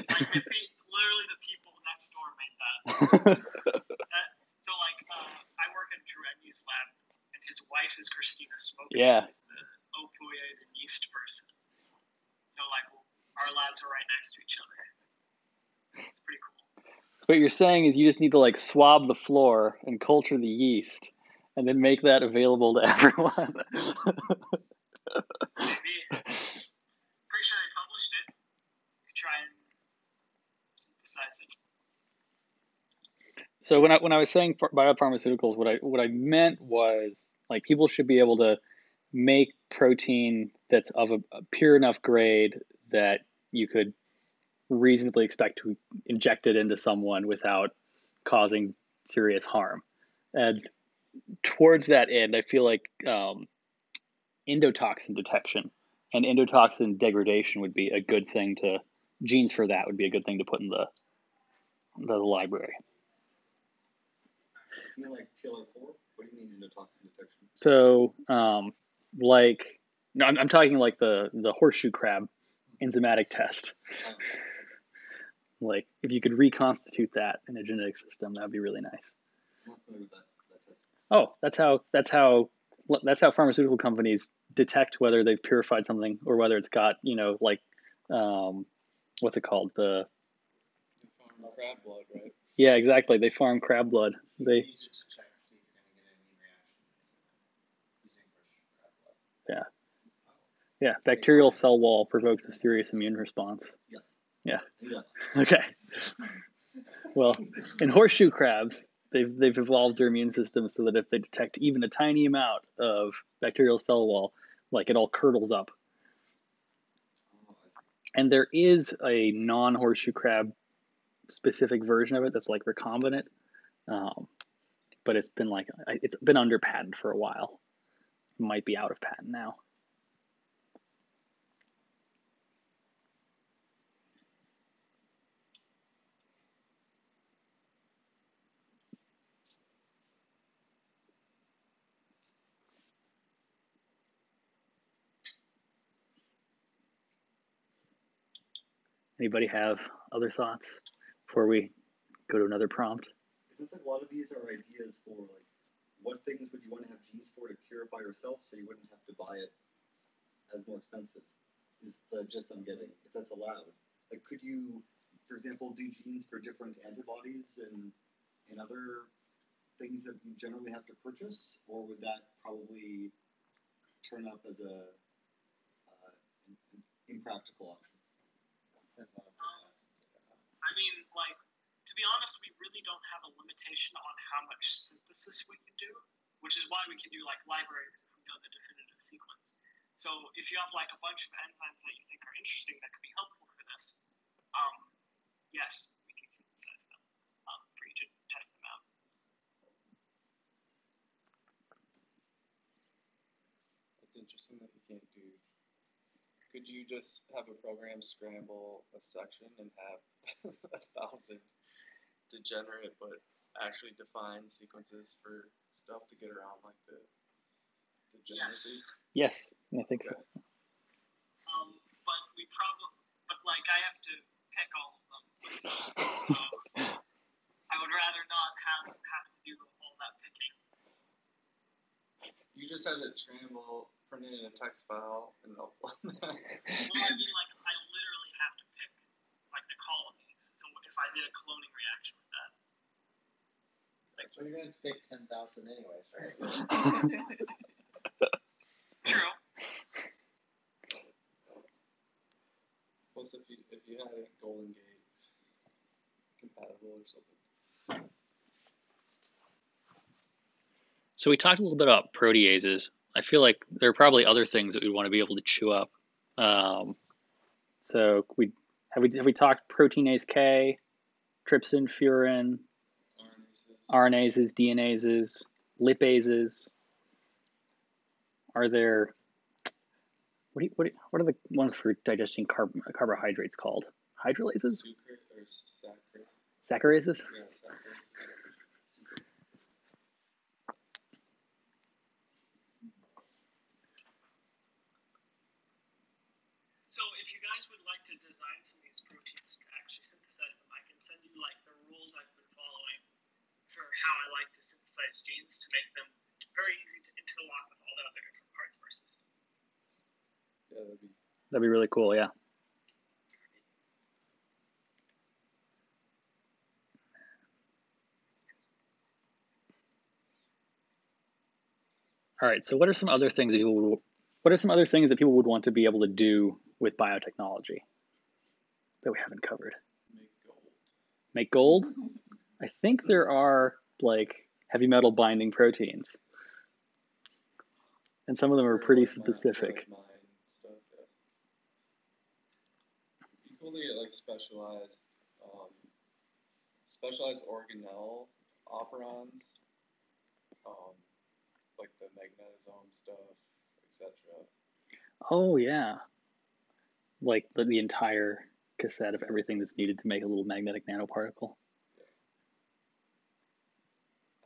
Like literally the people next door made that. So like I work in Drewendy's lab, and his wife is Christina Smoker. Yeah. Who's the opioid and yeast person. So like our labs are right next to each other. It's pretty cool. So what you're saying is you just need to like swab the floor and culture the yeast, and then make that available to everyone. Maybe. Pretty sure they published it. You could try and synthesize it. So when I was saying biopharmaceuticals, what I meant was like people should be able to make protein that's of a pure enough grade that you could reasonably expect to inject it into someone without causing serious harm. And towards that end, I feel like endotoxin detection and endotoxin degradation would be a good thing to, genes for that would be a good thing to put in the library. You mean like TLR4? What do you mean endotoxin detection? So, like, no, I'm talking like the horseshoe crab enzymatic test. Like, if you could reconstitute that in a genetic system, that would be really nice. I'm not familiar with that test. Oh, that's how pharmaceutical companies detect whether they've purified something or whether it's got, like, what's it called? Farm crab blood, right? Yeah, exactly. They farm crab blood. They use it to check to see if you're going to get any reaction using fresh crab blood. Yeah. Yeah, bacterial cell wall provokes a serious immune response. Yes. Yeah. Yeah. Okay. Well, in horseshoe crabs, they've evolved their immune system so that if they detect even a tiny amount of bacterial cell wall, like it all curdles up. And there is a non-horseshoe crab specific version of it that's like recombinant, but it's been under patent for a while. It might be out of patent now. Anybody have other thoughts before we go to another prompt? It seems like a lot of these are ideas for like, what things would you want to have genes for to purify yourself so you wouldn't have to buy it as more expensive? Is the gist I'm getting, if that's allowed. Like, could you, for example, do genes for different antibodies and other things that you generally have to purchase, or would that probably turn up as an impractical option? I mean, like, to be honest, we really don't have a limitation on how much synthesis we can do, which is why we can do like libraries if we know the definitive sequence. So if you have like a bunch of enzymes that you think are interesting that could be helpful for this, yes, we can synthesize them for you to test them out. It's interesting that you can't do. Could you just have a program scramble a section and have 1,000 degenerate but actually defined sequences for stuff to get around like the degeneracy? Yes, I think so. But like I have to pick all of them. So I would rather not have to do all that picking. You just have it scramble, print it in a text file, and upload that. Well, I mean, like I literally have to pick like the colonies. So if I did a cloning reaction with that. So you're going to pick 10,000 anyways, right? True. Plus, if you had a Golden Gate compatible or something. So we talked a little bit about proteases. I feel like there are probably other things that we want to be able to chew up. So have we talked proteinase K, trypsin, furin, RNases, DNases, lipases? Are there what are the ones for digesting carbohydrates called? Hydrolases? Saccharase? Yeah, saccharase. So if you guys would like to design some of these proteins to actually synthesize them, I can send you like the rules I've been following for how I like to synthesize genes to make them very easy to interlock with all the other different parts of our system. Yeah, that'd be really cool, yeah. All right, so what are some other things that people would want to be able to do with biotechnology that we haven't covered? Make gold? I think there are like heavy metal binding proteins. And some of them are pretty specific. People that get like specialized organelle operons, like the magnetosome stuff, etc. Oh yeah, like the entire cassette of everything that's needed to make a little magnetic nanoparticle. Yeah.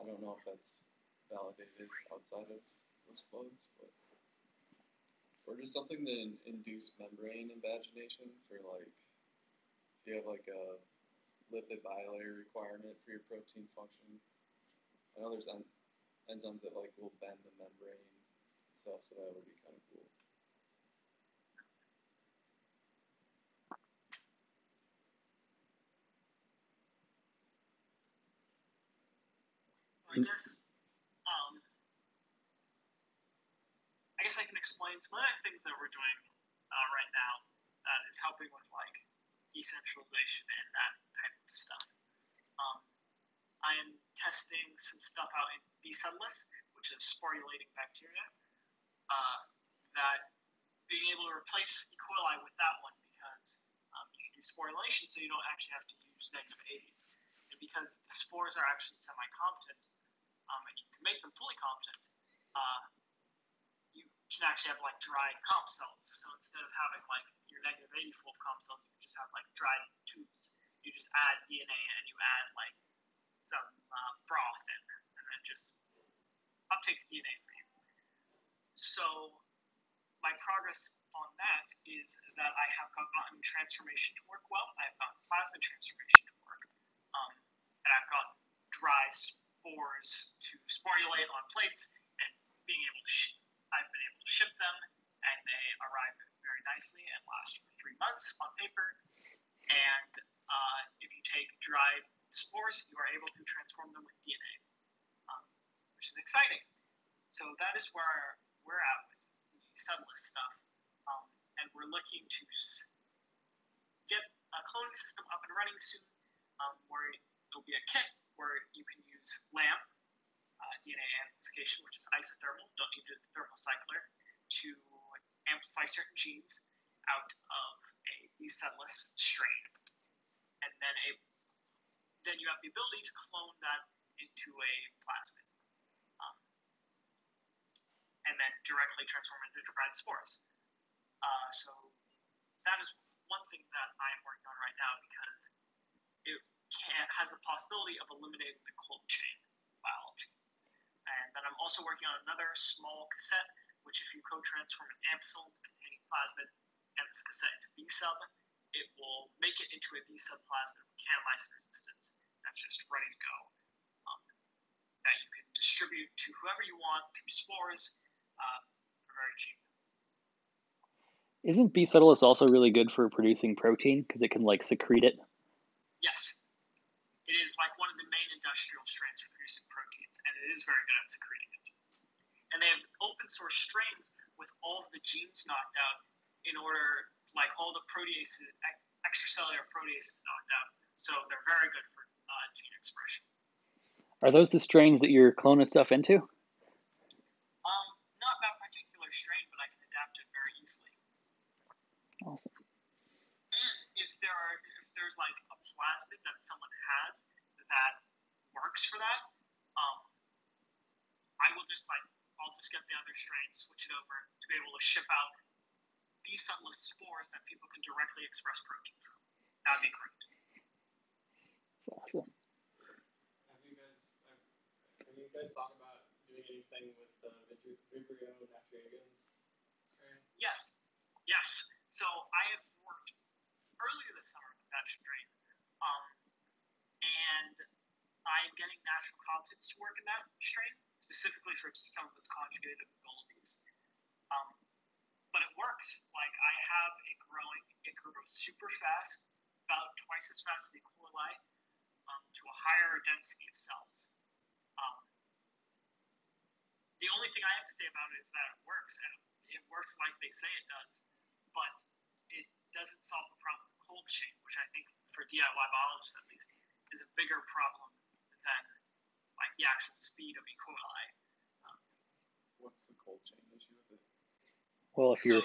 I don't know if that's validated outside of those plugs, but or just something to induce membrane invagination for like if you have like a lipid bilayer requirement for your protein function. I know there's enzymes that like will bend the membrane and stuff, so that would be kind of cool. I guess I can explain some other things that we're doing right now that is helping with like decentralization and that type of stuff. I am testing some stuff out in B-cellus, which is sporulating bacteria. That being able to replace E. coli with that one because you can do sporulation, so you don't actually have to use negative 80s. And because the spores are actually semi-competent, and you can make them fully competent, you can actually have like dried comp cells. So instead of having like your negative 80 full of comp cells, you can just have like dried tubes. You just add DNA and you add like some broth in, and then just uptakes DNA for you. So my progress on that is that I have gotten transformation to work well. I have gotten plasmid transformation to work. And I've gotten dry spores to sporulate on plates, and I've been able to ship them, and they arrive very nicely and last for 3 months on paper. And if you take dried spores, you are able to transform them with DNA, which is exciting. So that is where we're at with the setlist stuff. And we're looking to get a cloning system up and running soon, where it'll be a kit where you can use LAMP, DNA amplification, which is isothermal, don't need a thermal cycler, to amplify certain genes out of a setlist strain. And then you have the ability to clone that into a plasmid. And then directly transform it into dried spores. So that is one thing that I'm working on right now, because it has the possibility of eliminating the cold chain biology. And then I'm also working on another small cassette, which if you co-transform an ampicillin containing plasmid and this cassette into B sub, it will make it into a B sub plasmid with canamycin resistance that's just ready to go. That you can distribute to whoever you want through spores for very cheap. Isn't B subtilis also really good for producing protein because it can like secrete it? Yes. It is like one of the main industrial strains for producing proteins, and it is very good at secreting it. And they have open source strains with all of the genes knocked out in order, like all the proteases, extracellular proteases knocked out. So they're very good for gene expression. Are those the strains that you're cloning stuff into? Not that particular strain, but I can adapt it very easily. Awesome. And if there's like a plasmid that someone has that works for that, I'll just get the other strain, switch it over to be able to ship out these setless spores that people can directly express protein from. That'd be great. That's awesome. Have you guys thought about doing anything with the Vibrio naturagens strain? Yes. So I have worked earlier this summer with that strain, and I'm getting natural composites to work in that strain, specifically for some of its conjugated abilities. But it works. Like, I have it growing. It grows super fast, about twice as fast as E. coli, to a higher density of cells. The only thing I have to say about it is that it works, and it works like they say it does, but it doesn't solve the problem of cold chain, which I think for DIY biologists at least is a bigger problem than like the actual speed of E. coli. What's the cold chain issue with it? Well, if you're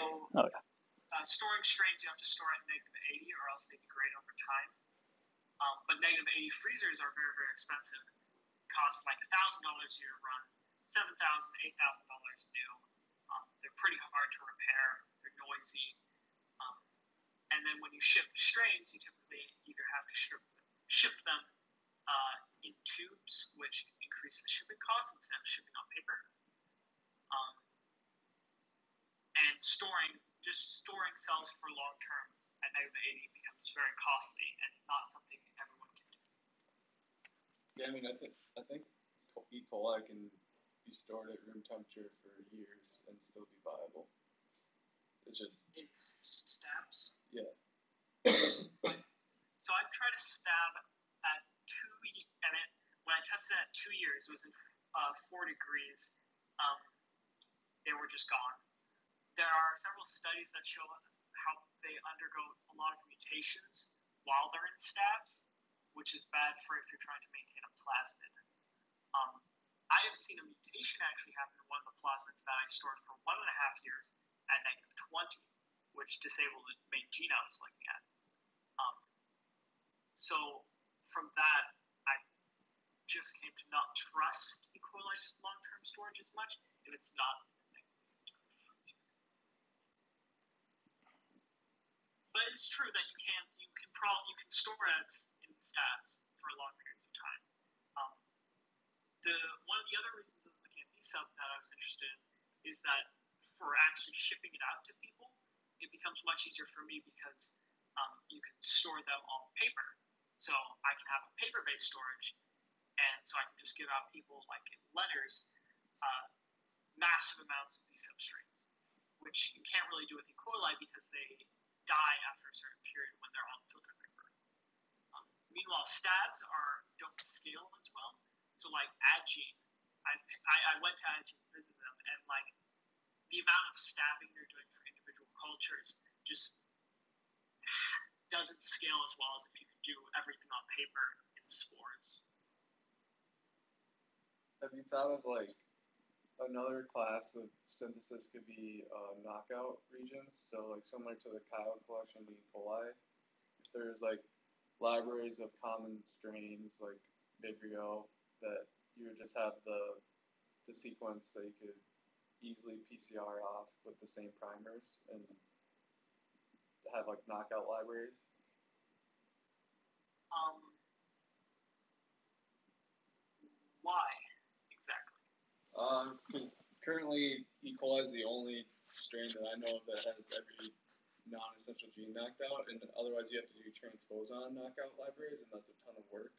Storing strains, you have to store at -80 or else they degrade over time. But -80 freezers are very, very expensive. Cost like $1,000 a year to run, $7,000, $8,000 new. They're pretty hard to repair. They're noisy. And then when you ship strains, you typically either have to ship them in tubes, which increase the shipping costs instead of shipping on paper. And storing cells for long term at -80 becomes very costly and not something everyone can do. Yeah, I mean, I think E. coli can be stored at room temperature for years and still be viable. It's stabs. Yeah. So I've tried to stab at 2, and when I tested at 2 years, it was in 4 degrees. They were just gone. There are several studies that show how they undergo a lot of mutations while they're in stabs, which is bad for if you're trying to maintain a plasmid. I have seen a mutation actually happen in one of the plasmids that I stored for 1.5 years at -20, which disabled the main gene I was looking at. So from that, I just came to not trust E. coli's long-term storage as much if it's not. But it's true that you can store it in stabs for long periods of time. One of the other reasons I was looking at B sub that I was interested in is that for actually shipping it out to people, it becomes much easier for me because you can store them on paper. So I can have a paper-based storage, and so I can just give out people like in letters massive amounts of these substrates, which you can't really do with E. coli because they die after a certain period when they're on filter paper. Meanwhile, stabs don't scale as well. So like Adgene, I went to Adgene to visit them, and like the amount of stabbing they're doing for individual cultures just doesn't scale as well as if you could do everything on paper in spores. Have you thought of like another class of synthesis could be knockout regions? So like similar to the Kyle collection in E. coli, if there's like libraries of common strains like Vibrio that you would just have the sequence that you could easily PCR off with the same primers and have like knockout libraries? Why exactly? Because currently E. coli is the only strain that I know of that has every non-essential gene knocked out, and otherwise you have to do transposon knockout libraries, and that's a ton of work.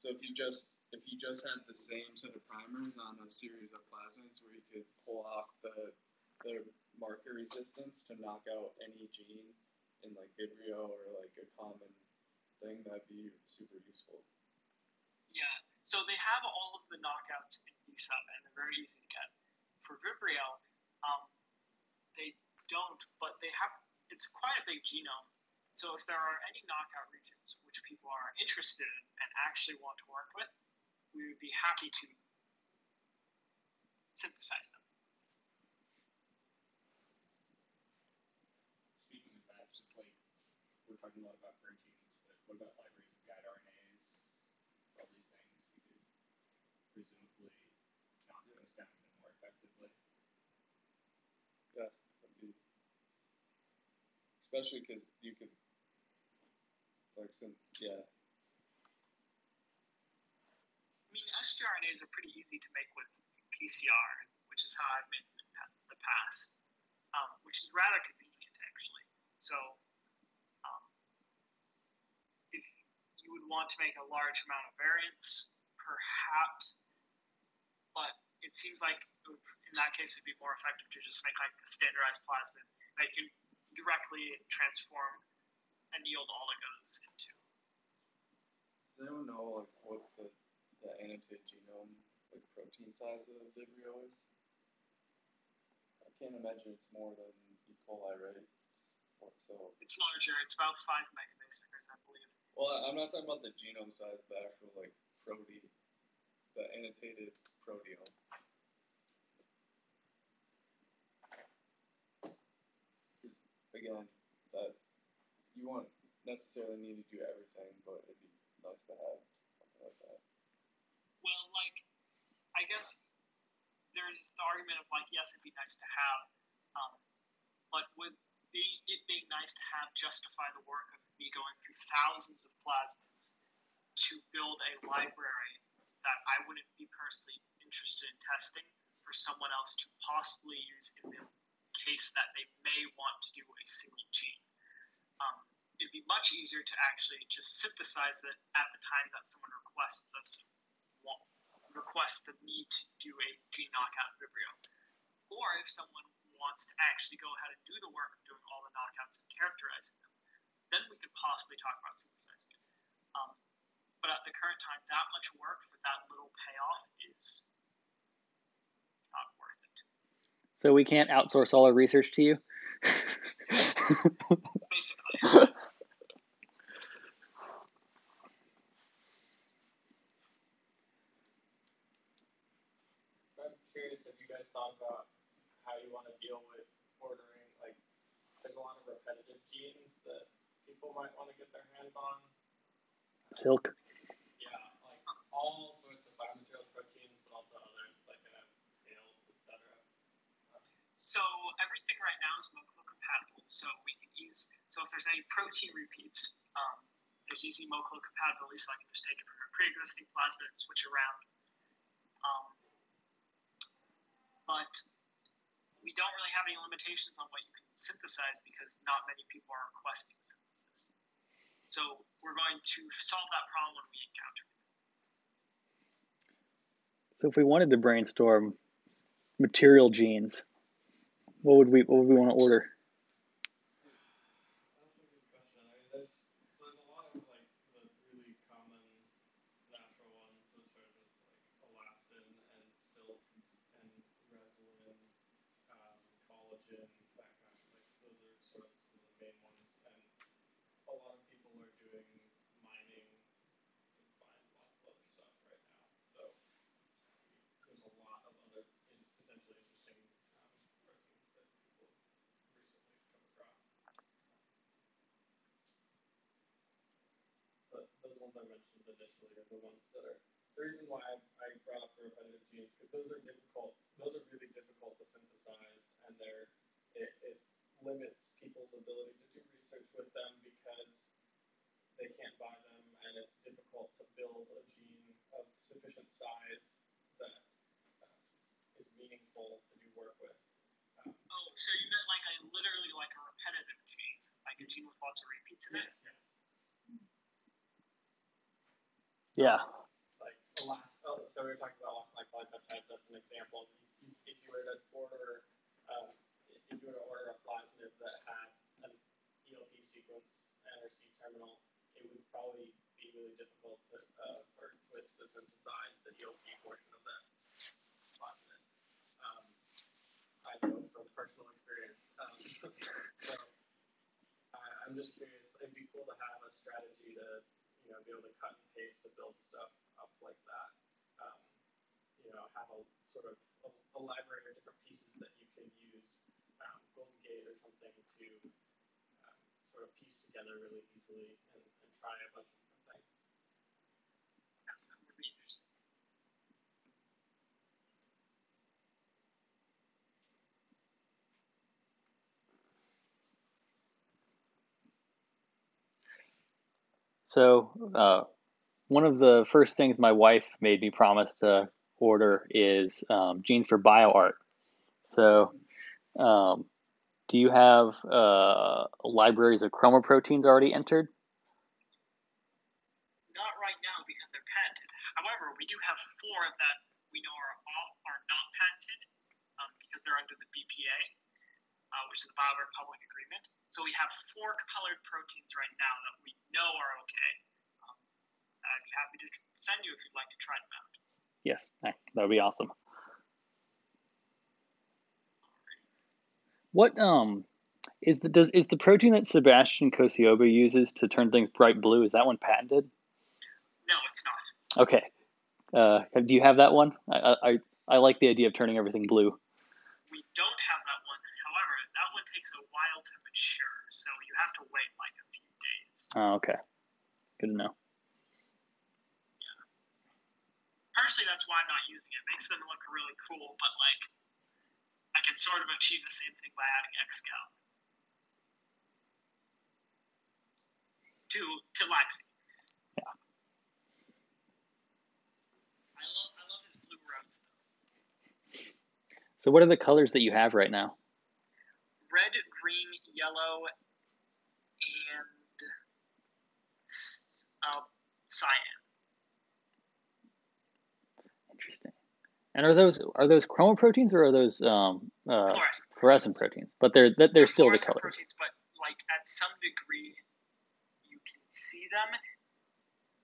So if you just had the same set of primers on a series of plasmids where you could pull off the marker resistance to knock out any gene in like Vibrio or like a common thing, that'd be super useful. Yeah, so they have all of the knockouts in ESUB, and they're very easy to get. For Vibrio, they don't, but they have, it's quite a big genome. So if there are any knockout regions which people are interested in and actually want to work with, we would be happy to synthesize them. Speaking of that, just like we're talking a lot about proteins, but what about libraries of guide RNAs? All these things you could presumably knock those down even more effectively. Yeah, especially because you could like yeah. I mean, sgRNAs are pretty easy to make with PCR, which is how I've made them in the past, which is rather convenient actually. So if you would want to make a large amount of variants, perhaps, but it seems like in that case it'd be more effective to just make like a standardized plasmid that you can directly transform and yield oligos into. Does anyone know like what the annotated genome like protein size of Vibrio is? I can't imagine it's more than E. coli, right? So it's larger. It's about 5 megabase, I believe. Well, I'm not talking about the genome size, the actual like protein, the annotated proteome. Because again, that you won't necessarily need to do everything, but it'd be nice to have something like that. Well, like, I guess there's the argument of like, yes, it'd be nice to have, but would it being nice to have justify the work of me going through thousands of plasmids to build a library that I wouldn't be personally interested in testing for someone else to possibly use in the case that they may want to do a single gene? It'd be much easier to actually just synthesize it at the time that someone requests the need to do a gene knockout in Vibrio. Or if someone wants to actually go ahead and do the work of doing all the knockouts and characterizing them, then we could possibly talk about synthesizing it. But at the current time, that much work for that little payoff is not worth it. So we can't outsource all our research to you? Basically. I'm curious, have you guys thought about how you want to deal with ordering, like, there's a lot of repetitive genes that people might want to get their hands on? Silk. Yeah, like all sorts of biomaterials proteins, but also others, like scales, etc. So everything right now is compatible. So we can use, so if there's any protein repeats, there's easy Moclo compatibility, so I can just take it from a pre-existing plasmid and switch around. But we don't really have any limitations on what you can synthesize because not many people are requesting synthesis. So we're going to solve that problem when we encounter it. So if we wanted to brainstorm material genes, what would we want to order? That's a good question. I mean, there's a lot of like the really common natural ones, which are just like elastin and silk and resin, collagen, that kind of like those are sort of some of the main ones. And a lot of people are doing mining to find lots of other stuff right now. So there's a lot of other potentially interesting proteins that people recently come across. But those ones I mentioned initially are the ones that are the reason why I brought up the repetitive genes, because those are difficult. Those are really difficult to synthesize, and it limits people's ability to do research with them because they can't buy them, and it's difficult to build a gene of sufficient size that is meaningful to do work with. Oh, so you meant like literally like a repetitive gene, like a gene with lots of repeats in it? Yes. Yeah. Like so we were talking about elastin like polypeptides. That's an example. If you were to order a plasmid that had an ELP sequence and or C terminal, it would probably be really difficult to or twist to synthesize the ELP portion of that plasmid. I know from personal experience. So I'm just curious. It'd be cool to have a strategy to be able to cut and paste to build stuff up like that. Have a sort of a library of different pieces that you can use, Golden Gate or something to sort of piece together really easily and try a bunch of different things. That would be interesting. So one of the first things my wife made me promise to order is genes for bioart. So do you have libraries of chromoproteins already entered? Not right now because they're patented. However, we do have 4 that we know are not patented because they're under the BPA, which is the Bioart Public Agreement. So we have 4 colored proteins right now that we know are okay. I'd be happy to send you if you'd like to try them out. Yes, that would be awesome. What is the protein that Sebastian Kosioba uses to turn things bright blue? Is that one patented? No, it's not. Okay. Do you have that one? I like the idea of turning everything blue. We don't have that one. However, that one takes a while to mature, so you have to wait like a few days. Oh, okay. Good to know. Yeah. Personally, that's why I'm not using it. It makes them look really cool, but like I can sort of achieve the same thing by adding XCal to Lexi. Yeah. I love his blue rose though. So what are the colors that you have right now? Red, green, yellow, and cyan. Interesting. And are those chromoproteins or are those fluorescent proteins? But they're still the colors. Proteins, but like at some degree, you can see them.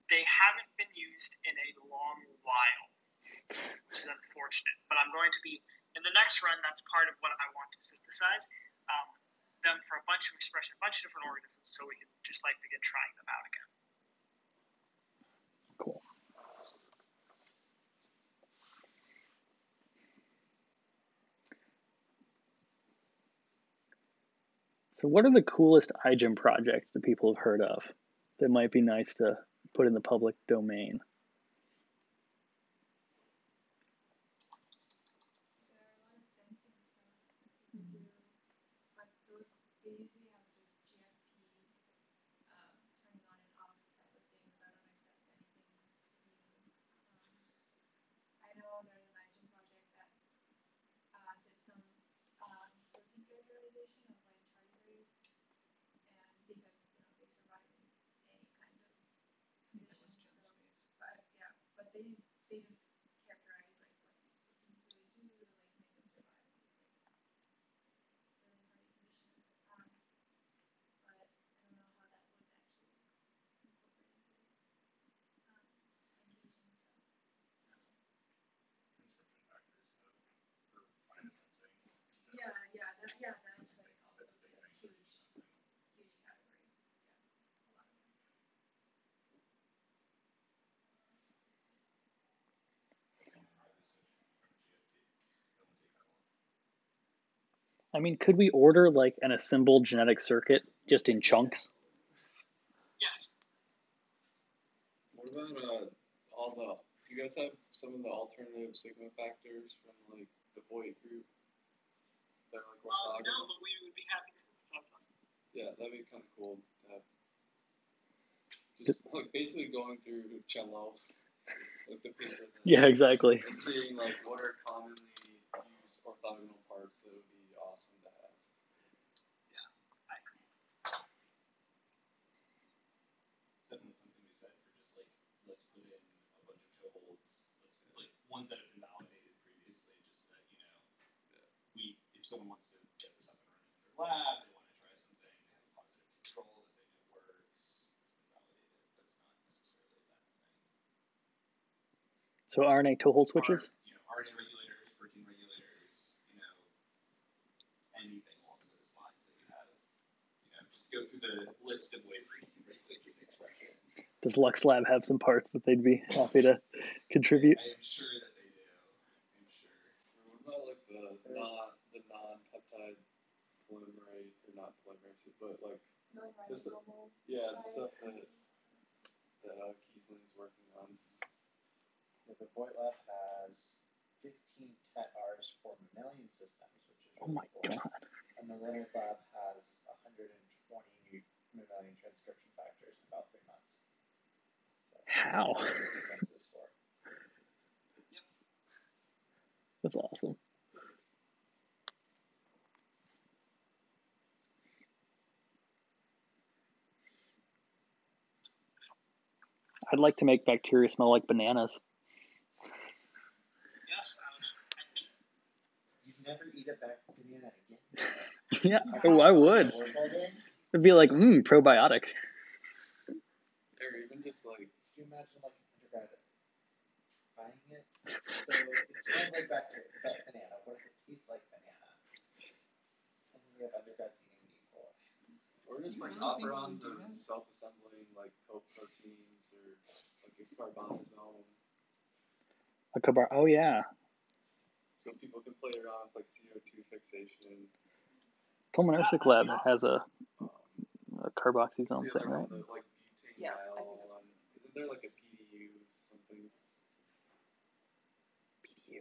They haven't been used in a long while, which is unfortunate. But I'm going to be in the next run. That's part of what I want to synthesize them for a bunch of expression, a bunch of different organisms, so we can just like begin trying them out again. Cool. So what are the coolest iGEM projects that people have heard of that might be nice to put in the public domain? There are a lot of sensing stuff that people do, but those they usually have just GFP turning on and off type of thing, so I don't expect anything new. I know there's an iGEM project that did some they just characterize like what these proteins really do to like make them survive in these like really hardy conditions. But I don't know how that would actually incorporate into this engaging stuff. Transcription factors, though, for biosensing. Yeah, that would like also That's a be big a thing for huge sensing. category. Yeah, a lot of them. I mean, could we order like an assembled genetic circuit just in chunks? Yes. What about all the? Do you guys have some of the alternative sigma factors from like the Voight group? They're like No, orthogonal. but we would be happy to synthesize them. Yeah, that'd be kind of cool to have. Just like basically going through cello, like the paper. Yeah, exactly. And seeing like what are commonly used orthogonal parts that would be awesome to have. Yeah, I agree. Definitely something we said for just like, let's put in a bunch of toeholds, like ones that have been validated previously, just that, you know, if someone wants to get this up and running in their lab, they want to try something, they have positive control that they know works, it's been validated. That's not necessarily a bad thing. So RNA toehold switches? RNA regulators, protein regulators, anything along those lines that you have. Just go through the list of ways that you can regulate gene expression. Does LuxLab have some parts that they'd be happy to contribute? I am sure that they do. I'm sure. What about like the non-peptide polymerase, or not polymerase, but like the stuff that Kiesling's working on. Yeah, the Voight lab has 15 TET-Rs for mammalian systems, which is really cool. God. And the Leonard lab has 120 mammalian transcription factors in about 3 months. So How? that's what the sequence is for. Yep. That's awesome. I'd like to make bacteria smell like bananas. Yes, You'd never eat a banana again. Yeah, I would. It'd be like, probiotic. Or even just like. Could you imagine like an undergrad trying it? So it smells like banana. What if it tastes like banana? And then we have undergrads eating E. coli. Or just like operons of self-assembling like co-proteins or like a carbonazome. Oh yeah. So people can play around with like CO2 fixation. Tolmanersic Lab has a carboxysome thing, right? The, like butane Yeah, I think that's one. Isn't there like a PDU something?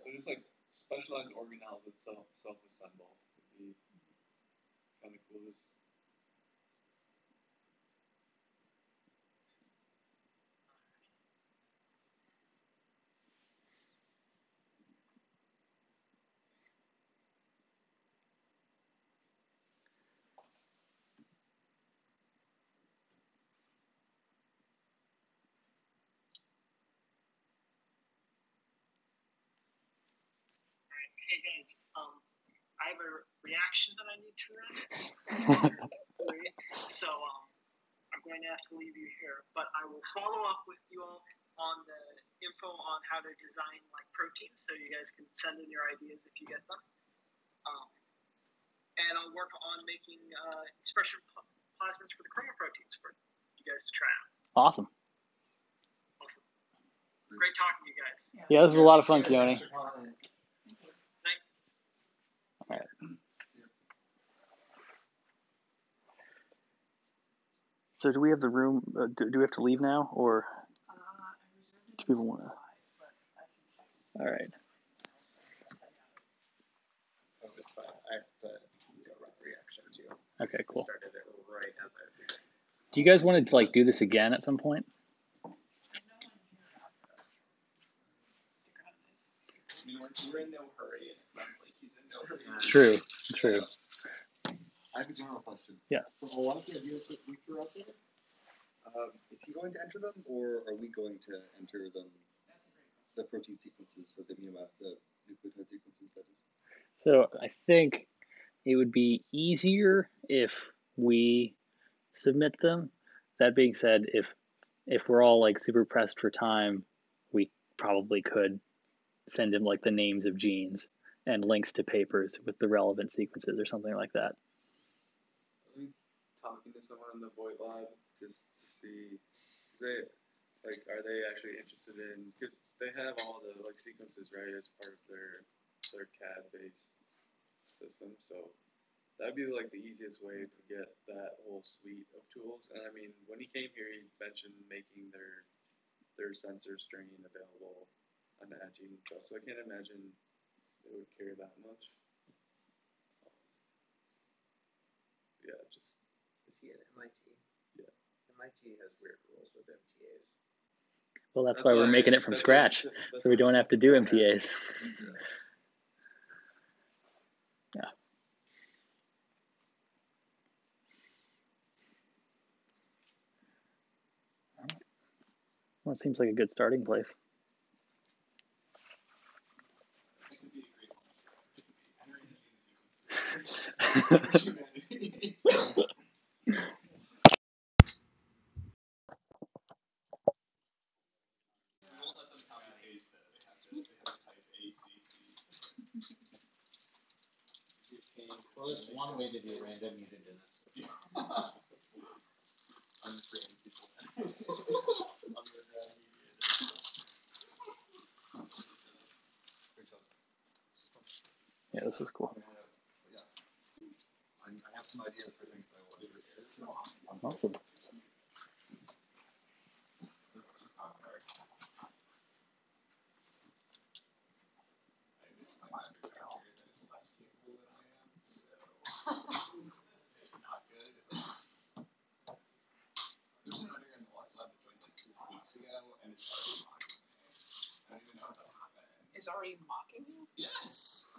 So just like specialized organelles that self-assemble would be kind of cool. hey guys, I have a reaction that I need to run. So I'm going to have to leave you here, but I will follow up with you all on the info on how to design like proteins, so you guys can send in your ideas if you get them. And I'll work on making expression plasmids for the chromoproteins for you guys to try out. Awesome. Awesome. Great talking to you guys. Yeah, this was a lot of fun, Keone. Thanks. All right. So do we have the room? Do we have to leave now, or do people want to? All right. I have to do a rough reaction too. Okay, cool. Started it right as I was leaving. Do you guys want to like do this again at some point? We're in no hurry, and it sounds like he's in no hurry. True. True. I have a general question. Yeah. From a lot of the ideas that we threw out there, is he going to enter them, or are we going to enter them? That's a great the protein sequences for the amino acid, the nucleotide sequences, that is. So I think it would be easier if we submit them. That being said, if we're all like super pressed for time, we probably could send him like the names of genes and links to papers with the relevant sequences or something like that. I think talking to someone in the Voight lab just to see, they like, are they actually interested in, because they have all the like sequences, right, as part of their CAD based system. So that'd be like the easiest way to get that whole suite of tools. And I mean, when he came here, he mentioned making their sensor strain available on the gene and stuff. So I can't imagine it would care that much. Yeah, just. Is he at MIT? Yeah. MIT has weird rules with MTAs. Well, that's why we're making it from scratch, so we don't have to do MTAs. Yeah. Well, it seems like a good starting place. Well, it's one way to do random mutagenesis. Untrained people. Yeah, this is cool. Yeah. I have some ideas for things that I want to do. Awesome. Is already mocking you? Yes.